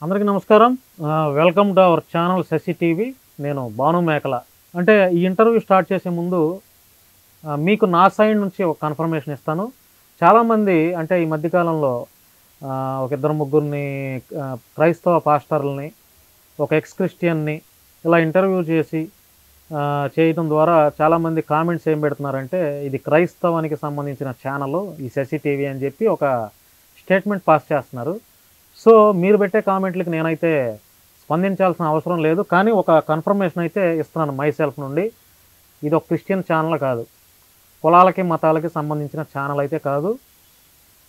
అందరికీ నమస్కారం. Welcome to our channel Shashi TV. నేను భాను మేకల. అంటే ఈ ఇంటర్వ్యూ స్టార్ట్ చేసే ముందు మీకు నా సైడ్ నుంచి ఒక కన్ఫర్మేషన్ ఇస్తాను. చాలామంది అంటే ఈ మధ్యకాలంలో ఒక ఇద్దరు ముగ్గురిని క్రైస్తవ పాస్టర్లని, ఒక ఎక్స్ క్రిస్టియన్ని ఇలా ఇంటర్వ్యూ చేసి చేయడం ద్వారా చాలామంది కామెంట్స్ ఏం పెడుతున్నారంటే ఇది క్రైస్తవానికి సంబంధించిన ఛానల్ ఈ శశి టీవీ అని చెప్పి ఒక స్టేట్మెంట్ పాస్ చేస్తున్నారు. సో మీరు పెట్టే కామెంట్లకి నేనైతే స్పందించాల్సిన అవసరం లేదు, కానీ ఒక కన్ఫర్మేషన్ అయితే ఇస్తున్నాను మై సెల్ఫ్ నుండి. ఇది ఒక క్రిస్టియన్ ఛానల్ కాదు, కులాలకి మతాలకి సంబంధించిన ఛానల్ అయితే కాదు.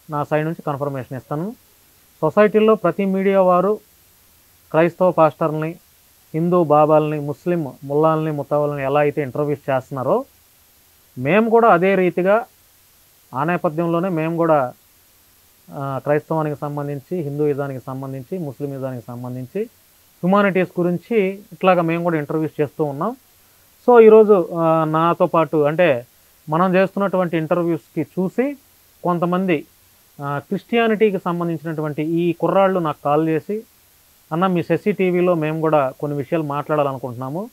నా సైడ్ నుంచి కన్ఫర్మేషన్ ఇస్తాను. సొసైటీల్లో ప్రతి మీడియా వారు క్రైస్తవ పాస్టర్ని, హిందూ బాబాల్ని, ముస్లిం ముల్లాల్ని, ముత్తావుల్ని ఎలా అయితే ఇంటర్వ్యూస్ చేస్తున్నారో మేము కూడా అదే రీతిగా ఆ నేపథ్యంలోనే మేము కూడా క్రైస్తవానికి సంబంధించి, హిందూయిజానికి సంబంధించి, ముస్లిమిజానికి సంబంధించి, హ్యుమానిటీస్ గురించి ఇట్లాగా మేము కూడా ఇంటర్వ్యూస్ చేస్తూ ఉన్నాం. సో ఈరోజు నాతో పాటు అంటే మనం చేస్తున్నటువంటి ఇంటర్వ్యూస్కి చూసి కొంతమంది క్రిస్టియానిటీకి సంబంధించినటువంటి ఈ కుర్రాళ్ళు నాకు కాల్ చేసి, అన్న మీ శశి టీవీలో మేము కూడా కొన్ని విషయాలు మాట్లాడాలనుకుంటున్నాము,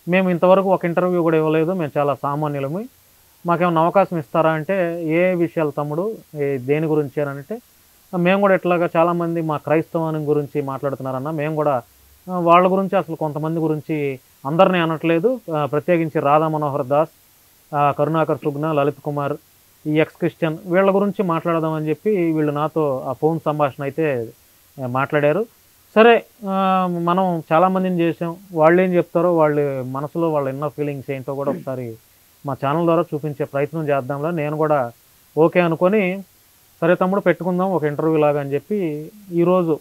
మేము ఇంతవరకు ఒక ఇంటర్వ్యూ కూడా ఇవ్వలేదు, మేము చాలా సామాన్యులము, మాకేమైనా అవకాశం ఇస్తారా అంటే, ఏ విషయాలు తమ్ముడు, దేని గురించి అని అంటే, మేము కూడా ఇట్లాగా చాలామంది మా క్రైస్తవానికి గురించి మాట్లాడుతున్నారన్న, మేము కూడా వాళ్ళ గురించి అసలు కొంతమంది గురించి అందరినీ అనట్లేదు, ప్రత్యేకించి రాధా మనోహర్ దాస్, కరుణాకర్ సుగ్న, లలిత్ కుమార్, ఈ ఎక్స్ క్రిస్టియన్ వీళ్ళ గురించి మాట్లాడదామని చెప్పి వీళ్ళు నాతో ఆ ఫోన్ సంభాషణ అయితే మాట్లాడారు. సరే, మనం చాలామందిని చేసాం, వాళ్ళు ఏం చెప్తారో వాళ్ళ మనసులో వాళ్ళ ఇన్నర్ ఫీలింగ్స్ ఏంటో కూడా ఒకసారి మా ఛానల్ ద్వారా చూపించే ప్రయత్నం చేద్దాంలో నేను కూడా ఓకే అనుకొని, సరే తమ్ముడు పెట్టుకుందాం ఒక ఇంటర్వ్యూ లాగా అని చెప్పి ఈరోజు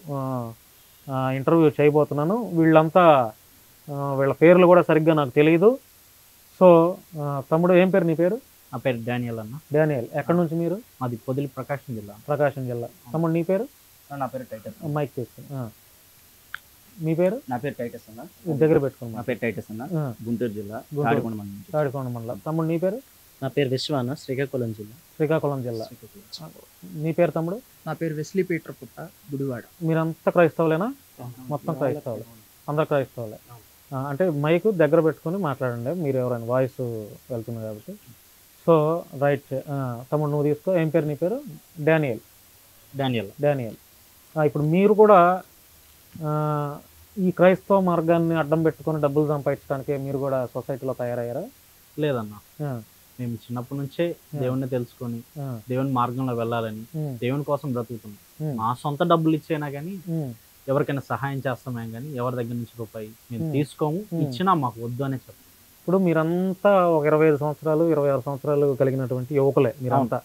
ఇంటర్వ్యూ చేయబోతున్నాను. వీళ్ళంతా వీళ్ళ పేర్లు కూడా సరిగ్గా నాకు తెలియదు. సో తమ్ముడు ఏం పేరు నీ పేరు? నా పేరు డానియల్ అన్న. డానియల్, ఎక్కడి నుంచి మీరు? మాది పొదిలి, ప్రకాశం జిల్లా. ప్రకాశం జిల్లా. తమ్ముడు నీ పేరు? నా పేరు టైటస్. మైక్ తీసుకుని మీ పేరు? నా పేరు టైటస్ అన్న. దగ్గర పెట్టుకున్నా. నా పేరు టైటస్ అన్న, గుంటూరు జిల్లా, తాడికొండ మండలం. తమ్ముడు నీ పేరు? నా పేరు విశ్వాన, శ్రీకాకుళం జిల్లా. శ్రీకాకుళం జిల్లా. నీ పేరు తమ్ముడు? నా పేరు వెస్లీ పీటర్ పుట్ట, గుడివాడ. మీరంతా క్రైస్తవులేనా? మొత్తం క్రైస్తవులే, అందరు క్రైస్తవులే. అంటే మైక్ దగ్గర పెట్టుకొని మాట్లాడండి, మీరు ఎవరైనా వాయిస్ వెళ్తుంది కాబట్టి. సో రైట్, తమ్ముడు నువ్వు తీసుకో. ఏం పేరు నీ పేరు? డానియల్. డానియల్. డానియల్. ఇప్పుడు మీరు కూడా ఈ క్రైస్తవ మార్గాన్ని అడ్డం పెట్టుకొని డబ్బులు సంపాదించడానికి మీరు కూడా సొసైటీలో తయారయ్యారా? లేదన్న, మేము చిన్నప్పటి నుంచే దేవుణ్ణి తెలుసుకొని దేవుని మార్గంలో వెళ్ళాలని, దేవుని కోసం బ్రతుకుతున్నాం. మా సొంత డబ్బులు ఇచ్చేనా కానీ ఎవరికైనా సహాయం చేస్తామే కానీ ఎవరి దగ్గర నుంచి రూపాయి మేము తీసుకోము, ఇచ్చినా మాకు వద్దు అనే చెప్తాం. ఇప్పుడు మీరంతా ఒక 25 సంవత్సరాలు 26 సంవత్సరాలు కలిగినటువంటి యువకులే మీరంతా.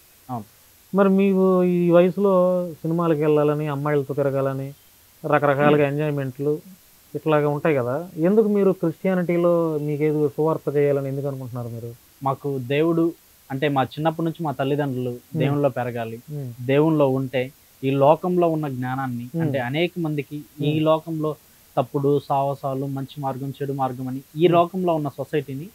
మరి మీకు ఈ వయసులో సినిమాలకు వెళ్ళాలని, అమ్మాయిలతో తిరగాలని, రకరకాలుగా ఎంజాయ్మెంట్లు ఇట్లాగా ఉంటాయి కదా, ఎందుకు మీరు క్రిస్టియానిటీలో మీకేదో సువార్త చేయాలని ఎందుకు అనుకుంటున్నారు మీరు? మాకు దేవుడు అంటే మా చిన్నప్పటి నుంచి మా తల్లిదండ్రులు దేవునిలో పెరగాలి, దేవునిలో ఉంటే ఈ లోకంలో ఉన్న జ్ఞానాన్ని అంటే అనేక మందికి ఈ లోకంలో తప్పుడు సాహసాలు, మంచి మార్గం, చెడు మార్గం అని ఈ లోకంలో ఉన్న సొసైటీని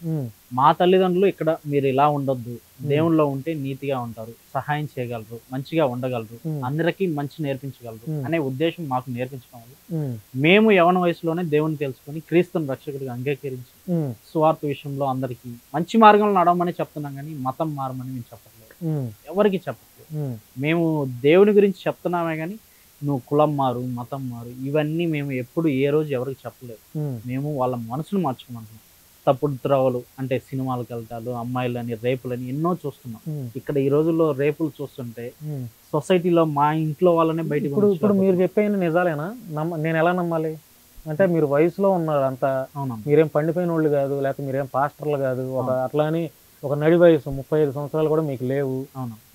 మా తల్లిదండ్రులు ఇక్కడ మీరు ఇలా ఉండొద్దు, దేవునిలో ఉంటే నీతిగా ఉంటారు, సహాయం చేయగలరు, మంచిగా ఉండగలరు, అందరికీ మంచి నేర్పించగలరు అనే ఉద్దేశం మాకు నేర్పించడం వల్ల మేము యవన వయసులోనే దేవుని తెలుసుకొని క్రీస్తుని రక్షకుడిగా అంగీకరించి స్వార్థ విషయంలో అందరికీ మంచి మార్గంలో నడవమని చెప్తున్నాం, కానీ మతం మారమని మేము చెప్పట్లేదు, ఎవరికి చెప్పట్లేదు. మేము దేవుని గురించి చెప్తున్నామే కానీ నువ్వు కులం మారు, మతం మారు ఇవన్నీ మేము ఎప్పుడు ఏ రోజు ఎవరికి చెప్పలేదు. మేము వాళ్ళ మనసును మార్చుకోమంటున్నాం. తప్పుడు త్రోవలు అంటే సినిమాలకు వెళ్తారు, అమ్మాయిలని, రేపులని ఎన్నో చూస్తున్నాం. ఇక్కడ ఈ రోజుల్లో రేపులు చూస్తుంటే సొసైటీలో మా ఇంట్లో వాళ్ళనే బయటకు. ఇప్పుడు మీరు చెప్పేది నిజాలేనా? నేను ఎలా నమ్మాలి? అంటే మీరు వయసులో ఉన్నారు అంతా, మీరేం పండిపోయిన వాళ్ళు కాదు, లేకపోతే మీరేం పాస్టర్లు కాదు, ఒక అట్లా అని ఒక నడి వయసు 35 సంవత్సరాలు కూడా మీకు లేవు.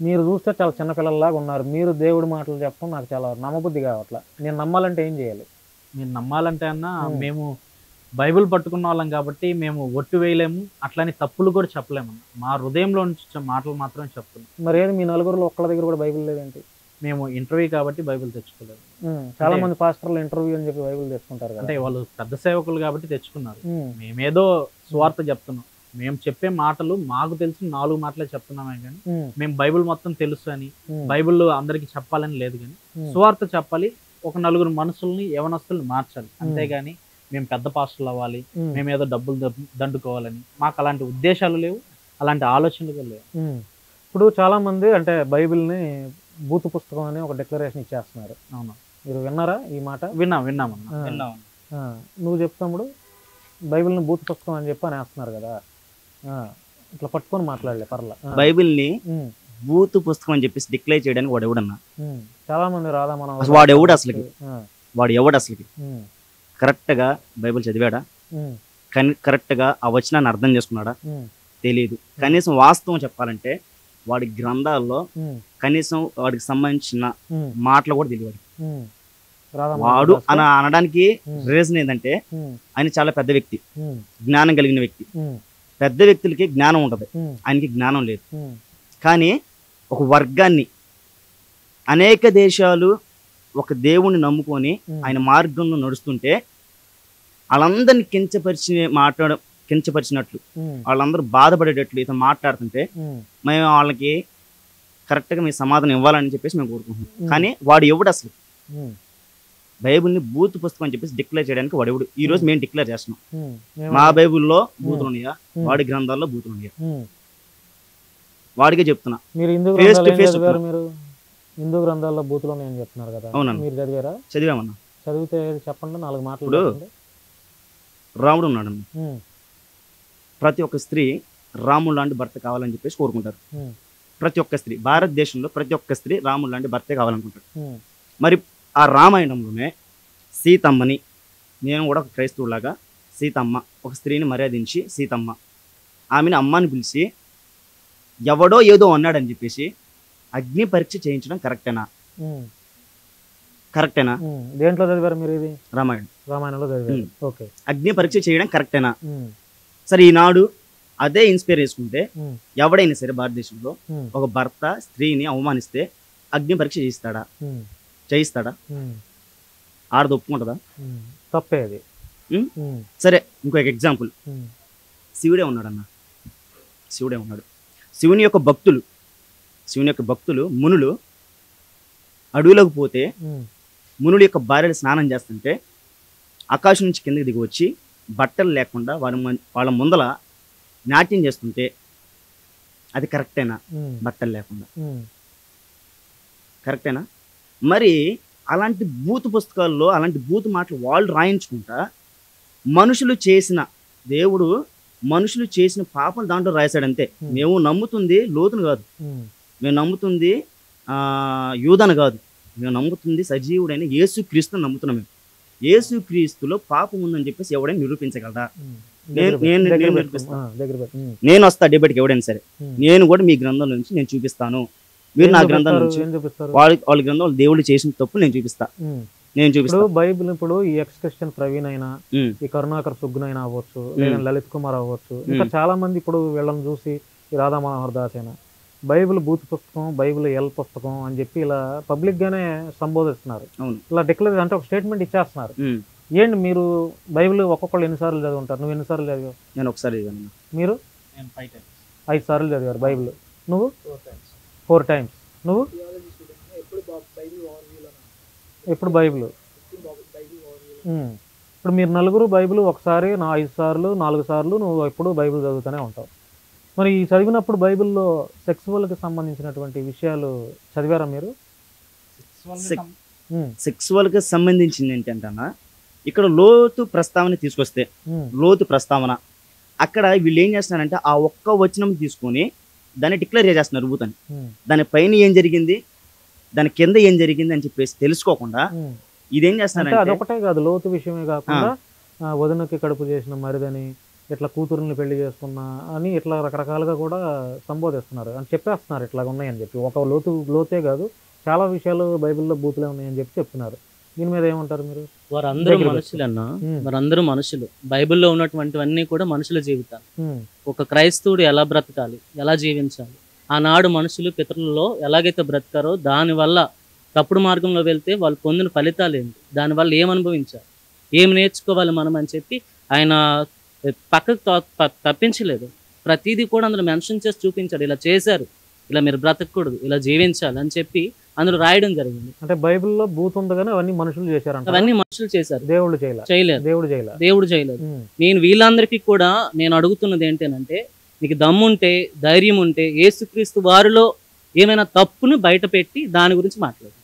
మీరు చూస్తే చాలా చిన్నపిల్లల్లాగా ఉన్నారు. మీరు దేవుడి మాటలు చెప్పడం నాకు చాలా నమ్మబుద్ధి కావట్లా. నేను నమ్మాలంటే ఏం చేయాలి? మీరు నమ్మాలంటే అన్న మేము బైబిల్ పట్టుకున్న వాళ్ళం కాబట్టి మేము ఒట్టు వేయలేము, అట్లానే తప్పులు కూడా చెప్పలేము. మా హృదయంలో నుంచి మాటలు మాత్రమే చెప్తున్నాం. మరి ఏది మీ నలుగురులో ఒక్కళ్ళ దగ్గర కూడా బైబిల్ లేదేంటి? మేము ఇంటర్వ్యూ కాబట్టి బైబిల్ తెచ్చుకోలేదు. చాలా మంది పాస్టర్లు ఇంటర్వ్యూ అని చెప్పి బైబిల్ తెచ్చుకుంటారు, అంటే వాళ్ళు పెద్ద సేవకులు కాబట్టి తెచ్చుకున్నారు. మేమేదో స్వార్థ చెప్తున్నాం, మేము చెప్పే మాటలు మాకు తెలిసిన 4 మాటలే చెప్తున్నామే కానీ మేము బైబిల్ మొత్తం తెలుసు అని బైబిల్ అందరికి చెప్పాలని లేదు. కానీ సువార్త చెప్పాలి, ఒక నలుగురు మనుషుల్ని యవనస్తుల్ని మార్చాలి, అంతేగాని మేము పెద్ద పాస్టర్లు అవ్వాలి, మేము ఏదో డబ్బులు దండుకోవాలని మాకు అలాంటి ఉద్దేశాలు లేవు, అలాంటి ఆలోచనలు కూడా లేవు. ఇప్పుడు చాలా మంది అంటే బైబిల్ని బూతు పుస్తకం అని ఒక డిక్లరేషన్ ఇచ్చేస్తున్నారు. అవును, మీరు విన్నారా ఈ మాట? విన్నామన్నా. నువ్వు చెప్తాముడు బైబిల్ని బూతు పుస్తకం అని చెప్పి అనేస్తున్నారు కదా, ఇట్లా పట్టుకొని మాట్లాడలే పర్లా. బైబిల్ని బూతు పుస్తకం అని చెప్పేసి డిక్లేర్ చేయడానికి వాడు ఎవడన్నా? చాలా మంది రాదా మనం వాడు ఎవడు అసలుకి కరెక్ట్ గా బైబిల్ చదివాడా, కరెక్ట్ గా ఆ వచనాన్ని అర్థం చేసుకున్నాడా తెలియదు. కనీసం వాస్తవం చెప్పాలంటే వాడి గ్రంథాల్లో కనీసం వాడికి సంబంధించిన మాటలు కూడా తెలియదు. వాడు అనడానికి రీజన్ ఏంటంటే ఆయన చాలా పెద్ద వ్యక్తి, జ్ఞానం కలిగిన వ్యక్తి. పెద్ద వ్యక్తులకి జ్ఞానం ఉంటది, ఆయనకి జ్ఞానం లేదు. కానీ ఒక వర్గాన్ని, అనేక దేశాలు ఒక దేవుణ్ణి నమ్ముకొని ఆయన మార్గంలో నడుస్తుంటే వాళ్ళందరినీ కించపరిచినట్లు వాళ్ళందరూ బాధపడేటట్లు ఇతను మాట్లాడుతుంటే మేము వాళ్ళకి కరెక్ట్ గా మీ సమాధానం ఇవ్వాలని చెప్పేసి మేము కోరుకుంటున్నాం. కానీ వాడు ఎవడు అసలు బైబిల్ని బూత్ పుస్తకం అని చెప్పేసి డిక్లేర్ చేయడానికి వాడు ఎవడు? ఈ రోజు మేము డిక్లేర్ చేస్తున్నాం. మా బైబిల్లో బూతులు ఉన్నాయా, వాడి గ్రంథాల్లో బూతులు ఉన్నాయా, వాడికే చెప్తున్నా. హిందూ గ్రంథాల్లో బూతులు ఉన్నాయని చెప్తున్నారు కదా, మీరు చదివారా? చదివామన్నా. చదివితే చెప్పండి 4 మాటలు. రాముడు ఉన్నాడన్న, ప్రతి ఒక్క స్త్రీ రాముడు లాంటి భర్త కావాలని చెప్పేసి కోరుకుంటారు. ప్రతి ఒక్క స్త్రీ, భారతదేశంలో ప్రతి ఒక్క స్త్రీ రాముడు లాంటి భర్తే కావాలనుకుంటారు. మరి ఆ రామాయణంలోనే సీతమ్మని, నేను కూడా ఒక క్రైస్తవులాగా సీతమ్మ, ఒక స్త్రీని మర్యాదించి సీతమ్మ, ఆమెను అమ్మని పిలిచి ఎవడో ఏదో అన్నాడని చెప్పేసి అగ్ని పరీక్ష చేయించడం కరెక్టేనా? దేంట్లో చదివారు మీరు ఇది? రామాయణంలో చదివారు. ఓకే, అగ్ని పరీక్ష చేయడం కరెక్టేనా? సరే, ఈనాడు అదే ఇన్స్పైర్ చేసుకుంటే ఎవడైనా సరే భారతదేశంలో ఒక భర్త స్త్రీని అవమానిస్తే అగ్ని పరీక్ష చేయిస్తాడా? ఆడది ఒప్పుకుంటుందా? తప్పే అది. సరే, ఇంకొక ఎగ్జాంపుల్, శివుడే ఉన్నాడు. శివుని యొక్క భక్తులు మునులు అడవులకు పోతే మునుల యొక్క భార్యలు స్నానం చేస్తుంటే ఆకాశం నుంచి కిందకి దిగి వచ్చి బట్టలు లేకుండా వాళ్ళ ముందల నాట్యం చేస్తుంటే అది కరెక్టేనా? బట్టలు లేకుండా కరెక్టేనా? మరి అలాంటి బూతు పుస్తకాల్లో అలాంటి బూతు మాటలు వాళ్ళు రాయించుకుంటా మనుషులు చేసిన పాపం దాంట్లో రాశాడంతే. మేము నమ్ముతుంది లోతును కాదు, మేము నమ్ముతుంది యూదను కాదు, మేము నమ్ముతుంది సజీవుడైన యేసుక్రీస్తుని నమ్ముతున్నాం. మేము యేసుక్రీస్తులో పాపం ఉందని చెప్పేసి ఎవడైనా నిరూపించగలరా? నేను వస్తా డిబేట్కి, ఎవడైనా సరే నేను కూడా మీ గ్రంథం నుంచి నేను చూపిస్తాను. మీరు నా గ్రంథం నుంచి వాళ్ళ గ్రంథం దేవుడు చేసిన తప్పు నేను చూపిస్తాను. బైబిల్ ఇప్పుడు ఈ ఎక్స్ క్రిస్టియన్ ప్రవీణ్ అయినా, ఈ కరుణాకర్ సుగ్గునైనా అవ్వచ్చు, లేదా లలిత్ కుమార్ అవ్వచ్చు, ఇంకా చాలా మంది ఇప్పుడు వీళ్ళని చూసి ఈ రాధా మనోహర్ దాస్ అయినా బైబిల్ బూత్ పుస్తకం, బైబిల్ ఎల్ పుస్తకం అని చెప్పి ఇలా పబ్లిక్ గానే సంబోధిస్తున్నారు. ఇలా డిక్లేర్ అంటే ఒక స్టేట్మెంట్ ఇచ్చేస్తున్నారు. ఏంటి మీరు బైబిల్ ఒక్కొక్కళ్ళు ఎన్నిసార్లు చదువుంటారు? నువ్వు ఎన్నిసార్లు చదివావు? నేను ఒకసారి చదివాను. మీరు 5 సార్లు చదివారు బైబిల్. నువ్వు 4 times. నువ్వు ఎప్పుడు బైబిల్? ఇప్పుడు మీరు నలుగురు బైబిల్ ఒకసారి 5 సార్లు 4 సార్లు నువ్వు ఎప్పుడు బైబిల్ చదువుతూనే ఉంటావు. మరి ఈ చదివినప్పుడు బైబిల్లో సెక్సువల్కి సంబంధించినటువంటి విషయాలు చదివారా మీరు? సెక్సువల్కి సంబంధించింది ఏంటంటే ఇక్కడ లోతు ప్రస్తావన అక్కడ వీళ్ళు ఏం చేస్తున్నారంటే ఆ ఒక్క వచనం తీసుకొని దాన్ని డిక్లేర్ చేస్తున్నారు భూతాన్ని. దాని పైన ఏం జరిగింది, దాని కింద ఏం జరిగింది అని చెప్పేసి తెలుసుకోకుండా ఇదేం చేస్తున్నారంటే అదొకటే కాదు, లోతు విషయమే కాకుండా వదినకి కడుపు చేసిన మరిదని, ఇట్లా కూతురుని పెళ్లి చేసుకున్నా అని ఇట్లా రకరకాలుగా కూడా సంబోధిస్తున్నారు అని చెప్పేస్తున్నారు. ఇట్లా ఉన్నాయని చెప్పి ఒక లోతే కాదు, చాలా విషయాలు బైబిల్లో బూతులే ఉన్నాయని చెప్పి చెప్తున్నారు. దీని మీద ఏమంటారు మీరు? వారందరూ మనుషులన్నా, వారందరూ మనుషులు. బైబిల్లో ఉన్నటువంటివన్నీ కూడా మనుషుల జీవితాలు. ఒక క్రైస్తవుడు ఎలా బ్రతకాలి, ఎలా జీవించాలి, ఆనాడు మనుషులు పితరులలో ఎలాగైతే బ్రతకారో దానివల్ల తప్పుడు మార్గంలో వెళ్తే వాళ్ళు పొందిన ఫలితాలు ఏంటి, దానివల్ల ఏమనుభవించారు, ఏం నేర్చుకోవాలి మనం అని చెప్పి ఆయన పక్కకు తప్పించలేదు. ప్రతిదీ కూడా అందులో మెన్షన్ చేసి చూపించాడు. ఇలా చేశారు, ఇలా మీరు బ్రతకూడదు, ఇలా జీవించాలి అని చెప్పి అందులో రాయడం జరిగింది. అంటే బైబిల్లో బూత్ ఉంది కానీ అవన్నీ మనుషులు చేశారంట. అవన్నీ మనుషులు చేశారు, దేవుళ్ళు చేయలేదు. దేవుడు చేయలేదు. నేను వీళ్ళందరికీ కూడా నేను అడుగుతున్నది ఏంటంటే, మీకు దమ్ముంటే, ధైర్యం ఉంటే యేసుక్రీస్తు వారిలో ఏమైనా తప్పును బయట పెట్టి దాని గురించి మాట్లాడు.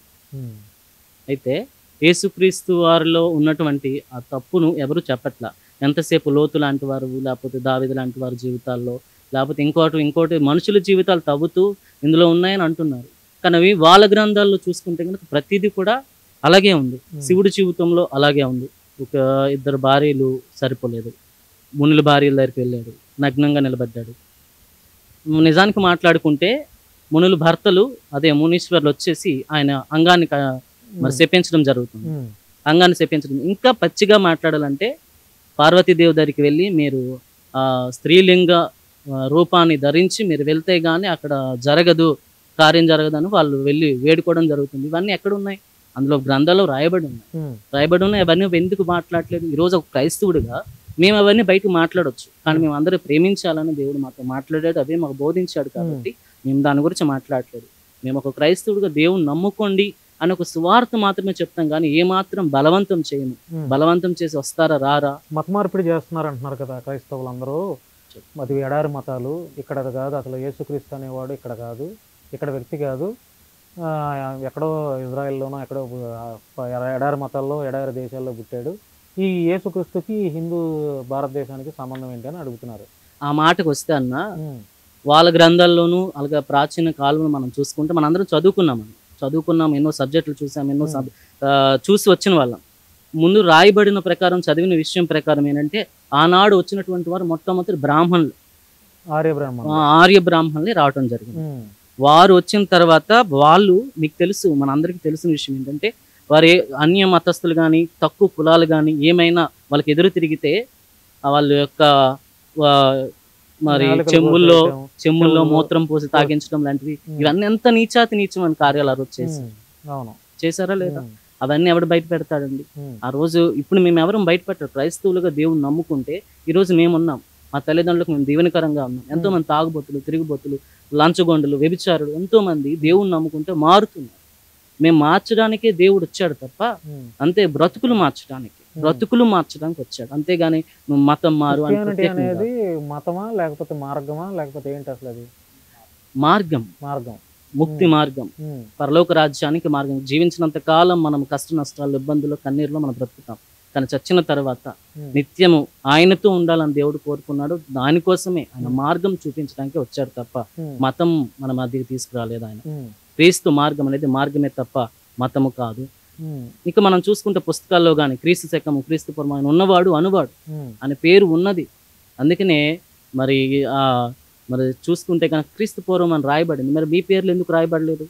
అయితే యేసుక్రీస్తు వారిలో ఉన్నటువంటి ఆ తప్పును ఎవరు చెప్పట్లా. ఎంతసేపు లోతు లాంటి వారు, లేకపోతే దావీదు లాంటి వారి జీవితాల్లో, లేకపోతే ఇంకోటి మనుషుల జీవితాలు తవ్వుతూ ఇందులో ఉన్నాయని అంటున్నారు. కానీ అవి వాళ్ళ గ్రంథాల్లో చూసుకుంటే కనుక ప్రతిదీ కూడా అలాగే ఉంది. శివుడి జీవితంలో అలాగే ఉంది. ఒక 2 భార్యలు సరిపోలేదు, మునుల భార్యల దగ్గరికి వెళ్ళాడు, నగ్నంగా నిలబడ్డాడు. నిజానికి మాట్లాడుకుంటే మునుల భర్తలు, అదే మునీశ్వర్లు వచ్చేసి ఆయన అంగాన్ని మరి శపించడం జరుగుతుంది. అంగాన్ని శపించడం. ఇంకా పచ్చిగా మాట్లాడాలంటే పార్వతీదేవి దగ్గరికి వెళ్ళి మీరు స్త్రీలింగ రూపాన్ని ధరించి మీరు వెళ్తే గానీ అక్కడ కార్యం జరగదని వాళ్ళు వెళ్ళి వేడుకోవడం జరుగుతుంది. ఇవన్నీ ఎక్కడ ఉన్నాయి? అందులో గ్రంథాల్లో రాయబడి ఉన్నాయి. అవన్నీ ఎందుకు మాట్లాడలేదు? ఈరోజు ఒక క్రైస్తవుడిగా మేము అవన్నీ బయటకు మాట్లాడవచ్చు, కానీ మేము అందరూ ప్రేమించాలని దేవుడు మాతో మాట్లాడాడు, అవే మాకు బోధించాడు. కాబట్టి మేము దాని గురించి మాట్లాడలేదు. మేము ఒక క్రైస్తవుడిగా దేవుని నమ్ముకోండి అని ఒక సువార్త మాత్రమే చెప్తాం, కానీ ఏమాత్రం బలవంతం చేయము. బలవంతం చేసి వస్తారా రారా, మత మార్పిడి చేస్తున్నారు అంటున్నారు కదా క్రైస్తవులు అందరూ. అది ఎడారి మతాలు, ఇక్కడ కాదు అసలు యేసుక్రీస్తు అనేవాడు ఇక్కడ కాదు, ఇక్కడ వ్యక్తి కాదు, ఎక్కడో ఇజ్రాయెల్లోనో ఎక్కడో ఎడారి మతాల్లో ఎడారి దేశాల్లో పుట్టాడు. ఈ యేసుక్రీస్తుకి హిందూ భారతదేశానికి సంబంధం ఏంటి అని అడుగుతున్నారు. ఆ మాటకు వస్తే అన్న, వాళ్ళ గ్రంథాల్లోనూ అలాగే ప్రాచీన కాలంలో మనం చూసుకుంటే మనందరం చదువుకున్నాం, ఎన్నో సబ్జెక్టులు చూసాం, ఎన్నో చూసి వచ్చిన వాళ్ళం. ముందు రాయబడిన ప్రకారం, చదివిన విషయం ప్రకారం ఏంటంటే, ఆనాడు వచ్చినటువంటి వారు మొట్టమొదటి బ్రాహ్మణులు, ఆర్య బ్రాహ్మణులే రావటం జరిగింది. వారు వచ్చిన తర్వాత వాళ్ళు, మీకు తెలుసు, మనందరికీ తెలిసిన విషయం ఏంటంటే, వారి అన్య మతస్థులు కానీ తక్కువ కులాలు కానీ ఏమైనా వాళ్ళకి ఎదురు తిరిగితే వాళ్ళ యొక్క మరి చెమ్ముల్లో మూత్రం పోసి తాగించడం లాంటివి, ఇవన్నీ ఎంత నీచమైన కార్యాలు ఆ రోజు చేశారా లేదా? అవన్నీ ఎవడు బయట పెడతాడండి ఆ రోజు? ఇప్పుడు మేము ఎవరు బయట పెట్టారు. క్రైస్తవులుగా దేవుని నమ్ముకుంటే ఈ రోజు మేమున్నాం, మా తల్లిదండ్రులకు మేము దీవెనకరంగా ఉన్నాం. ఎంతో మంది తాగుబోతులు, తిరుగుబోతులు, లంచగొండలు, వ్యభిచారులు ఎంతో మంది దేవుని నమ్ముకుంటే మారుతున్నారు. మేము మార్చడానికే దేవుడు వచ్చాడు తప్ప, అంతే బ్రతుకులు మార్చడానికి వచ్చాడు. అంతేగాని నువ్వు మతం మారు అనేది మతమా లేకపోతే మార్గమా లేకపోతే ఏంటి అసలు? అది మార్గం, ముక్తి మార్గం, పరలోక రాజ్యానికి మార్గం. జీవించినంత కాలం మనం కష్ట నష్టాలు, ఇబ్బందులు, కన్నీరులో మనం బ్రతుకుతాం. కానీ చచ్చిన తర్వాత నిత్యము ఆయనతో ఉండాలని దేవుడు కోరుకున్నాడు. దానికోసమే ఆయన మార్గం చూపించడానికి వచ్చాడు తప్ప మతం మన మధ్యకి తీసుకురాలేదు ఆయన. క్రీస్తు మార్గం అనేది మార్గమే తప్ప మతము కాదు. ఇక మనం చూసుకుంటే పుస్తకాల్లో కానీ క్రీస్తు శకము, క్రీస్తు పూర్వం ఆయన ఉన్నవాడు అనువాడు అనే పేరు ఉన్నది. అందుకనే మరి చూసుకుంటే కనుక క్రీస్తు పూర్వం అని రాయబడింది. మరి మీ పేర్లు ఎందుకు రాయబడలేదు?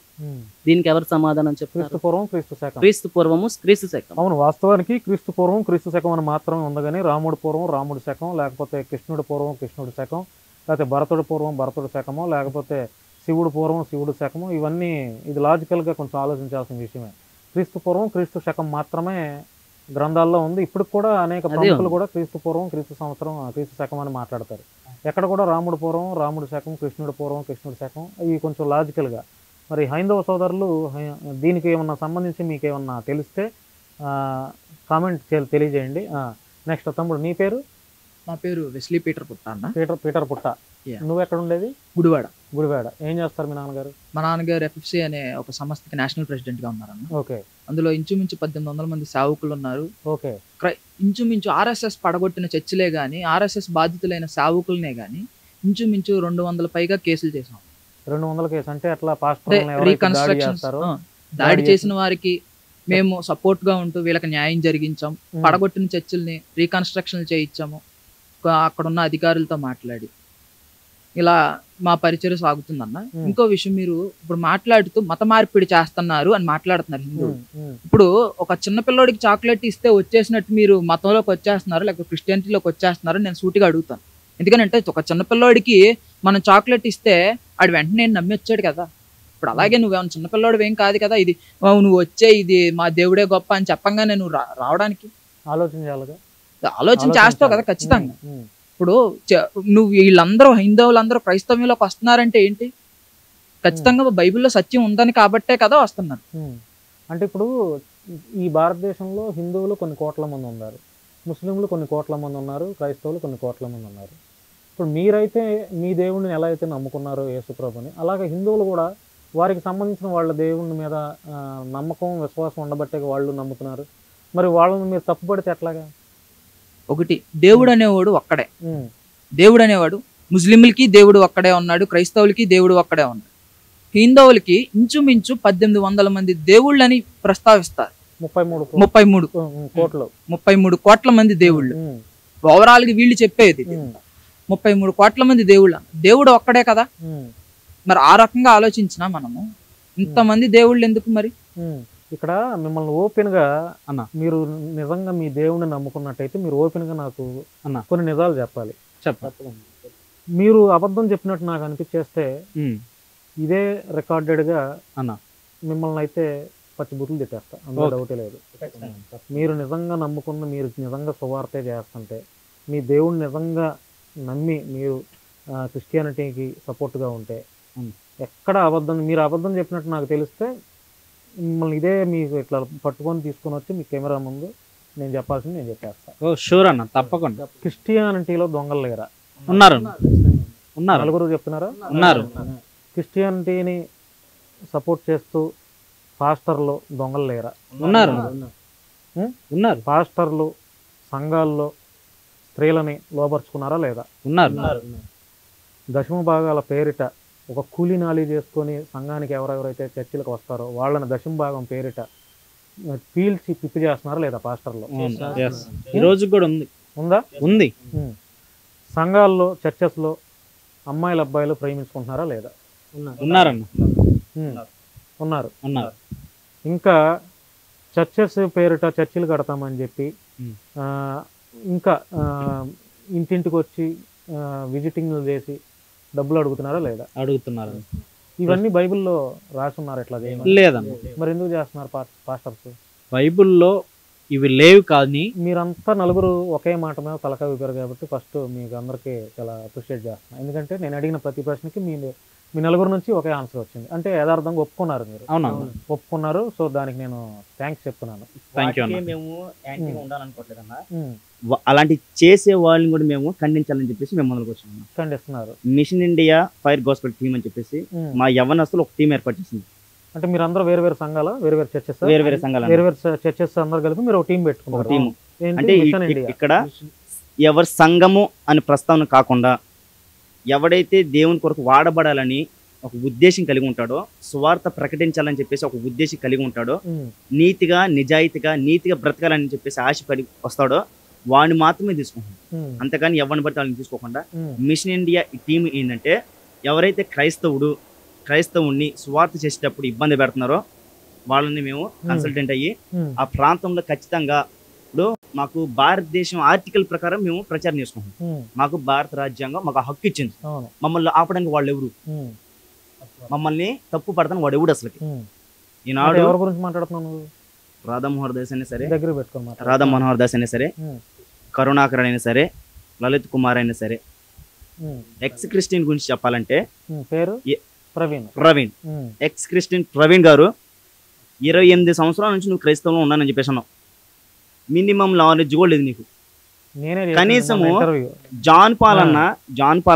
దీనికి ఎవరు సమాధానం చెప్తారు? క్రీస్తు పూర్వము, క్రీస్తు శకం. అవును, వాస్తవానికి క్రీస్తు పూర్వం, క్రీస్తు శకం అని మాత్రమే ఉంది. కానీ రాముడు పూర్వం, రాముడు శకం, లేకపోతే కృష్ణుడు పూర్వం, కృష్ణుడు శకం, లేకపోతే భరతుడు పూర్వం, భరతుడు శకము, లేకపోతే శివుడు పూర్వం, శివుడు శకము. ఇవన్నీ ఇది లాజికల్గా కొంచెం ఆలోచించాల్సిన విషయమే. క్రీస్తు పూర్వం, క్రీస్తు శకం మాత్రమే గ్రంథాల్లో ఉంది. ఇప్పుడు కూడా అనేక ప్రముఖులు కూడా క్రీస్తు పూర్వం, క్రీస్తు సంవత్సరం, క్రీస్తు శకం అని మాట్లాడతారు. ఎక్కడ కూడా రాముడు పూర్వం, రాముడు శకం, కృష్ణుడు పూర్వం, కృష్ణుడు శకం. ఇవి కొంచెం లాజికల్గా. మరి హైందవ సోదరులు దీనికి ఏమన్నా సంబంధించి మీకు ఏమన్నా తెలిస్తే కామెంట్ తెలియజేయండి. నెక్స్ట్ తమ్ముడు, నీ పేరు? నా పేరు వెస్లీ పీటర్ పుట్ట అన్న. పీటర్ పుట్ట. నువ్వు ఎక్కడ ఉండేది? గుడివాడ. ఏం చేస్తారు మీ నాన్నగారు? మా నాన్నగారు FFC అనే ఒక సంస్థకి నేషనల్ ప్రెసిడెంట్ గా ఉన్నారన్న. ఓకే. అందులో ఇంచుమించు 1800 మంది సేవకులు ఉన్నారు. ఓకే. ఇంచుమించు RSS పడగొట్టిన చర్చిలే గాని, RSS బాధితులైన సేవకులనే గాని ఇంచుమించు 200 పైగా కేసులు చేసాం. 200 కేసు అంటే అట్లా రీకన్స్ట్రక్షన్ దాడి చేసిన వారికి మేము సపోర్ట్ గా ఉంటూ వీళ్ళకి న్యాయం జరిగించాం. పడగొట్టిన చర్చిల్ని రీకన్స్ట్రక్షన్ చేయించాము అక్కడున్న అధికారులతో మాట్లాడి. ఇలా మా పరిచయం సాగుతుందన్న. ఇంకో విషయం, మీరు ఇప్పుడు మాట్లాడుతూ మత మార్పిడి చేస్తున్నారు అని మాట్లాడుతున్నారు హిందువులు. ఇప్పుడు ఒక చిన్న పిల్లోడికి చాక్లెట్ ఇస్తే వచ్చేసినట్టు మీరు మతంలోకి వచ్చేస్తున్నారు, లేకపోతే క్రిస్టియానిటీలోకి వచ్చేస్తున్నారు నేను సూటిగా అడుగుతాను. ఎందుకంటే ఒక చిన్న పిల్లోడికి మనం చాక్లెట్ ఇస్తే ఆడు వెంటనే నమ్మి వచ్చాడు కదా. ఇప్పుడు అలాగే నువ్వేమన్నా చిన్నపిల్లోడు ఏం కాదు కదా, ఇది నువ్వు వచ్చే ఇది మా దేవుడే గొప్ప అని చెప్పంగానే నువ్వు రావడానికి ఆలోచన చేస్తావు కదా ఖచ్చితంగా. ఇప్పుడు నువ్వు వీళ్ళందరూ హైందవులందరూ క్రైస్తవ్యంలోకి వస్తున్నారంటే ఏంటి? ఖచ్చితంగా బైబిల్లో సత్యం ఉందని కాబట్టే కదా వస్తున్నారు. అంటే ఇప్పుడు ఈ భారతదేశంలో హిందువులు కొన్ని కోట్ల మంది ఉన్నారు, ముస్లింలు కొన్ని కోట్ల మంది ఉన్నారు, క్రైస్తవులు కొన్ని కోట్ల మంది ఉన్నారు. ఇప్పుడు మీరైతే మీ దేవుడిని ఎలా అయితే నమ్ముకున్నారో యేసుప్రభుని, అలాగే హిందువులు కూడా వారికి సంబంధించిన వాళ్ళ దేవుని మీద నమ్మకం విశ్వాసం ఉండబట్టే వాళ్ళు నమ్ముతున్నారు. మరి వాళ్ళని మీరు తప్పుపడితే ఎట్లాగా? ఒకటి, దేవుడు అనేవాడు ఒక్కడే. దేవుడు అనేవాడు ముస్లింలకి దేవుడు ఒక్కడే ఉన్నాడు, క్రైస్తవులకి దేవుడు ఒక్కడే ఉన్నాడు. హిందువులకి ఇంచుమించు 1800 మంది దేవుళ్ళని ప్రస్తావిస్తారు. 33 కోట్ల మంది దేవుళ్ళు. ఓవరాల్ గా వీళ్ళు చెప్పేది 33 కోట్ల మంది దేవుళ్ళు. దేవుడు ఒక్కడే కదా. మరి ఆ రకంగా ఆలోచించినా మనము ఇంతమంది దేవుళ్ళు ఎందుకు? మరి ఇక్కడ మిమ్మల్ని ఓపెన్ గా మీరు నిజంగా మీ దేవుడిని నమ్ముకున్నట్టయితే మీరు ఓపెన్ గా నాకు కొన్ని నిజాలు చెప్పాలి. మీరు అబద్ధం చెప్పినట్టు నాకు అనిపించేస్తే ఇదే రికార్డెడ్ గా మిమ్మల్ని అయితే పచ్చిబుట్లు తిట్టేస్తా, అందులో డౌటే లేదు. మీరు నిజంగా నమ్ముకున్న, మీరు నిజంగా సువార్తే చేస్తుంటే, మీ దేవుడిని నిజంగా నమ్మి మీరు క్రిస్టియానిటీకి సపోర్ట్గా ఉంటే ఎక్కడ అబద్ధం, మీరు అబద్ధం చెప్పినట్టు నాకు తెలిస్తే మిమ్మల్ని ఇదే మీకు ఇట్లా పట్టుకొని తీసుకొని వచ్చి మీ కెమెరా ముందు నేను చెప్పాల్సింది నేను చెప్పేస్తాను. ఓ షూర్ అన్న, తప్పకుండా. క్రిస్టియానిటీలో దొంగలు లేరా? ఉన్నారు. నలుగురు చెప్తున్నారా? ఉన్నారు. క్రిస్టియానిటీని సపోర్ట్ చేస్తూ పాస్టర్లు దొంగలు లేరా? ఉన్నారు. పాస్టర్లు సంఘాల్లో స్త్రీలని లోపరుచుకున్నారా లేదా? ఉన్నారు. దశమ భాగాల పేరిట ఒక కూలీ నాలి చేసుకొని సంఘానికి ఎవరెవరైతే చర్చిలకు వస్తారో వాళ్ళని దశమ భాగం పేరిట పీల్చి పిప్పి చేస్తున్నారా లేదా పాస్టర్లు? ఈ రోజు కూడా ఉంది. ఉందా? ఉంది. సంఘాల్లో చర్చెస్లో అమ్మాయిలు అబ్బాయిలు ప్రేమించుకుంటున్నారా లేదా? ఉన్నారన్న. ఉన్నారు. ఉన్నారు. ఇంకా చర్చెస్ పేరిట చర్చిలు కడతామని చెప్పి ఇంకా ఇంటింటికి వచ్చి విజిటింగ్లు చేసి డబ్బులు అడుగుతున్నారా లేదా? అడుగుతున్నారు. ఇవన్నీ బైబిల్లో రాసున్నారు. ఎట్లా లేదన్న. మరి ఎందుకు చేస్తున్నారు పాస్టర్స్? బైబిల్లో ఇవి లేవు. కానీ మీరంతా నలుగురు ఒకే మాట మీద తలకాయ ఊపారు కాబట్టి ఫస్ట్ మీకు అందరికీ చాలా అప్రిషియేట్ చేస్తున్నాను. ఎందుకంటే నేను అడిగిన ప్రతి ప్రశ్నకి మీ నలుగురు నుంచి ఒకే ఆన్సర్ వచ్చింది. అంటే యథార్థంగా ఒప్పుకున్నారు, మీరు ఒప్పుకున్నారు. సో దానికి నేను థ్యాంక్స్ చెప్తున్నాను. మేము యాంటీగా ఉండాలనుకోవట్లేదన్నా, అలాంటి చేసే వాళ్ళని కూడా మేము ఖండించాలని చెప్పేసి మేము ముందుకు వచ్చాము. ఖండిస్తున్నారు. Mission India fire gospel team అని చెప్పేసి మా యవ్వనస్తులు ఒక టీం ఏర్పాటు చేసింది. అంటే మీరు అందరూ వేరు వేరు సంఘాల, వేరు వేరు చర్చెస్, వేరు వేరు సంఘాలు, వేరు వేరు చర్చెస్ అందరు కలిపి మీరు ఒక టీం పెట్టుకున్నారు. టీము అంటే ఇక్కడ ఎవరి సంఘము అని ప్రస్తావన కాకుండా ఎవడైతే దేవుని కొరకు వాడబడాలని ఒక ఉద్దేశం కలిగి ఉంటాడో, సువార్త ప్రకటించాలని చెప్పేసి ఒక ఉద్దేశం కలిగి ఉంటాడో, నీతిగా నీతిగా బ్రతకాలని చెప్పేసి ఆశపడి వస్తాడో వాడిని మాత్రమే తీసుకుంటాం. అంతేకాని ఎవరిని పడితే వాళ్ళని తీసుకోకుండా మిషన్ ఇండియా ఈ టీం ఏంటంటే ఎవరైతే క్రైస్తవుణ్ణి సువార్త చేసేటప్పుడు ఇబ్బంది పెడుతున్నారో వాళ్ళని మేము కన్సల్టెంట్ అయ్యి ఆ ప్రాంతంలో ఖచ్చితంగా ఇప్పుడు మాకు భారతదేశం ఆర్టికల్ ప్రకారం మేము ప్రచారం చేసుకుంటాం. మాకు భారత రాజ్యాంగం మాకు హక్కు ఇచ్చింది. మమ్మల్ని ఆపడానికి వాళ్ళు ఎవరు? మమ్మల్ని తప్పు పడతాను వాడు ఎవడు అసలు? ఈనాడు ఎవరి గురించి మాట్లాడుతున్నాను? రాధా మోహన్ దాస్ అయినా సరే, దగ్గర పెట్టుకోమాట, రాధా మనోహర్ దాస్ అయినా సరే, కరుణాకర్ అయినా సరే, లలిత్ కుమార్ అయినా సరే, ఎక్స్ క్రిస్టియన్ గురించి చెప్పాలంటే పేరు ప్రవీణ్ ఎక్స్ క్రిస్టియన్ ప్రవీణ్ గారు 28 సంవత్సరాల నుంచి నువ్వు క్రైస్తవంలో ఉన్నానని చెప్పేసి అన్నావు. మినిమం నాలెడ్జ్ కూడా లేదు నీకు. కనీసము జాన్ పాల్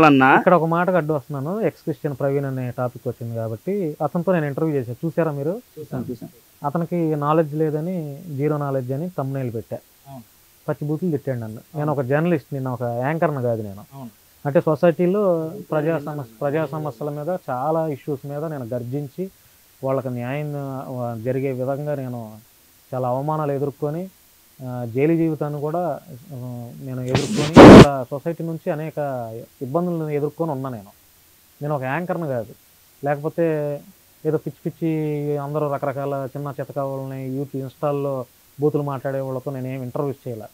అన్న ఇక్కడ ఒక మాట అడ్డు వస్తున్నాను. ఎక్స్ క్రిస్టియన్ ప్రవీణ్ అనే టాపిక్ వచ్చింది కాబట్టి అతనితో నేను ఇంటర్వ్యూ చేశాను. చూసారా మీరు? చూసాను. అతనికి నాలెడ్జ్ లేదని, జీరో నాలెడ్జ్ అని తమ్మునేలు పెట్టా. పచ్చి బూతులు తిట్టాడు నన్ను. నేను ఒక జర్నలిస్ట్, నేను ఒక యాంకర్ను కాదు. నేను అంటే సొసైటీలో ప్రజా సమస్యల మీద, చాలా ఇష్యూస్ మీద నేను గర్జించి వాళ్ళకి న్యాయం జరిగే విధంగా నేను చాలా అవమానాలు ఎదుర్కొని జైలు జీవితాన్ని కూడా నేను ఎదుర్కొని సొసైటీ నుంచి అనేక ఇబ్బందులను ఎదుర్కొని ఉన్నా. నేను ఒక యాంకర్ను కాదు. లేకపోతే ఏదో పిచ్చి అందరూ రకరకాల చిన్న చితక వాళ్ళని ఇన్స్టాల్లో బూతులు మాట్లాడే వాళ్ళతో నేనేం ఇంటర్వ్యూస్ చేయాలి.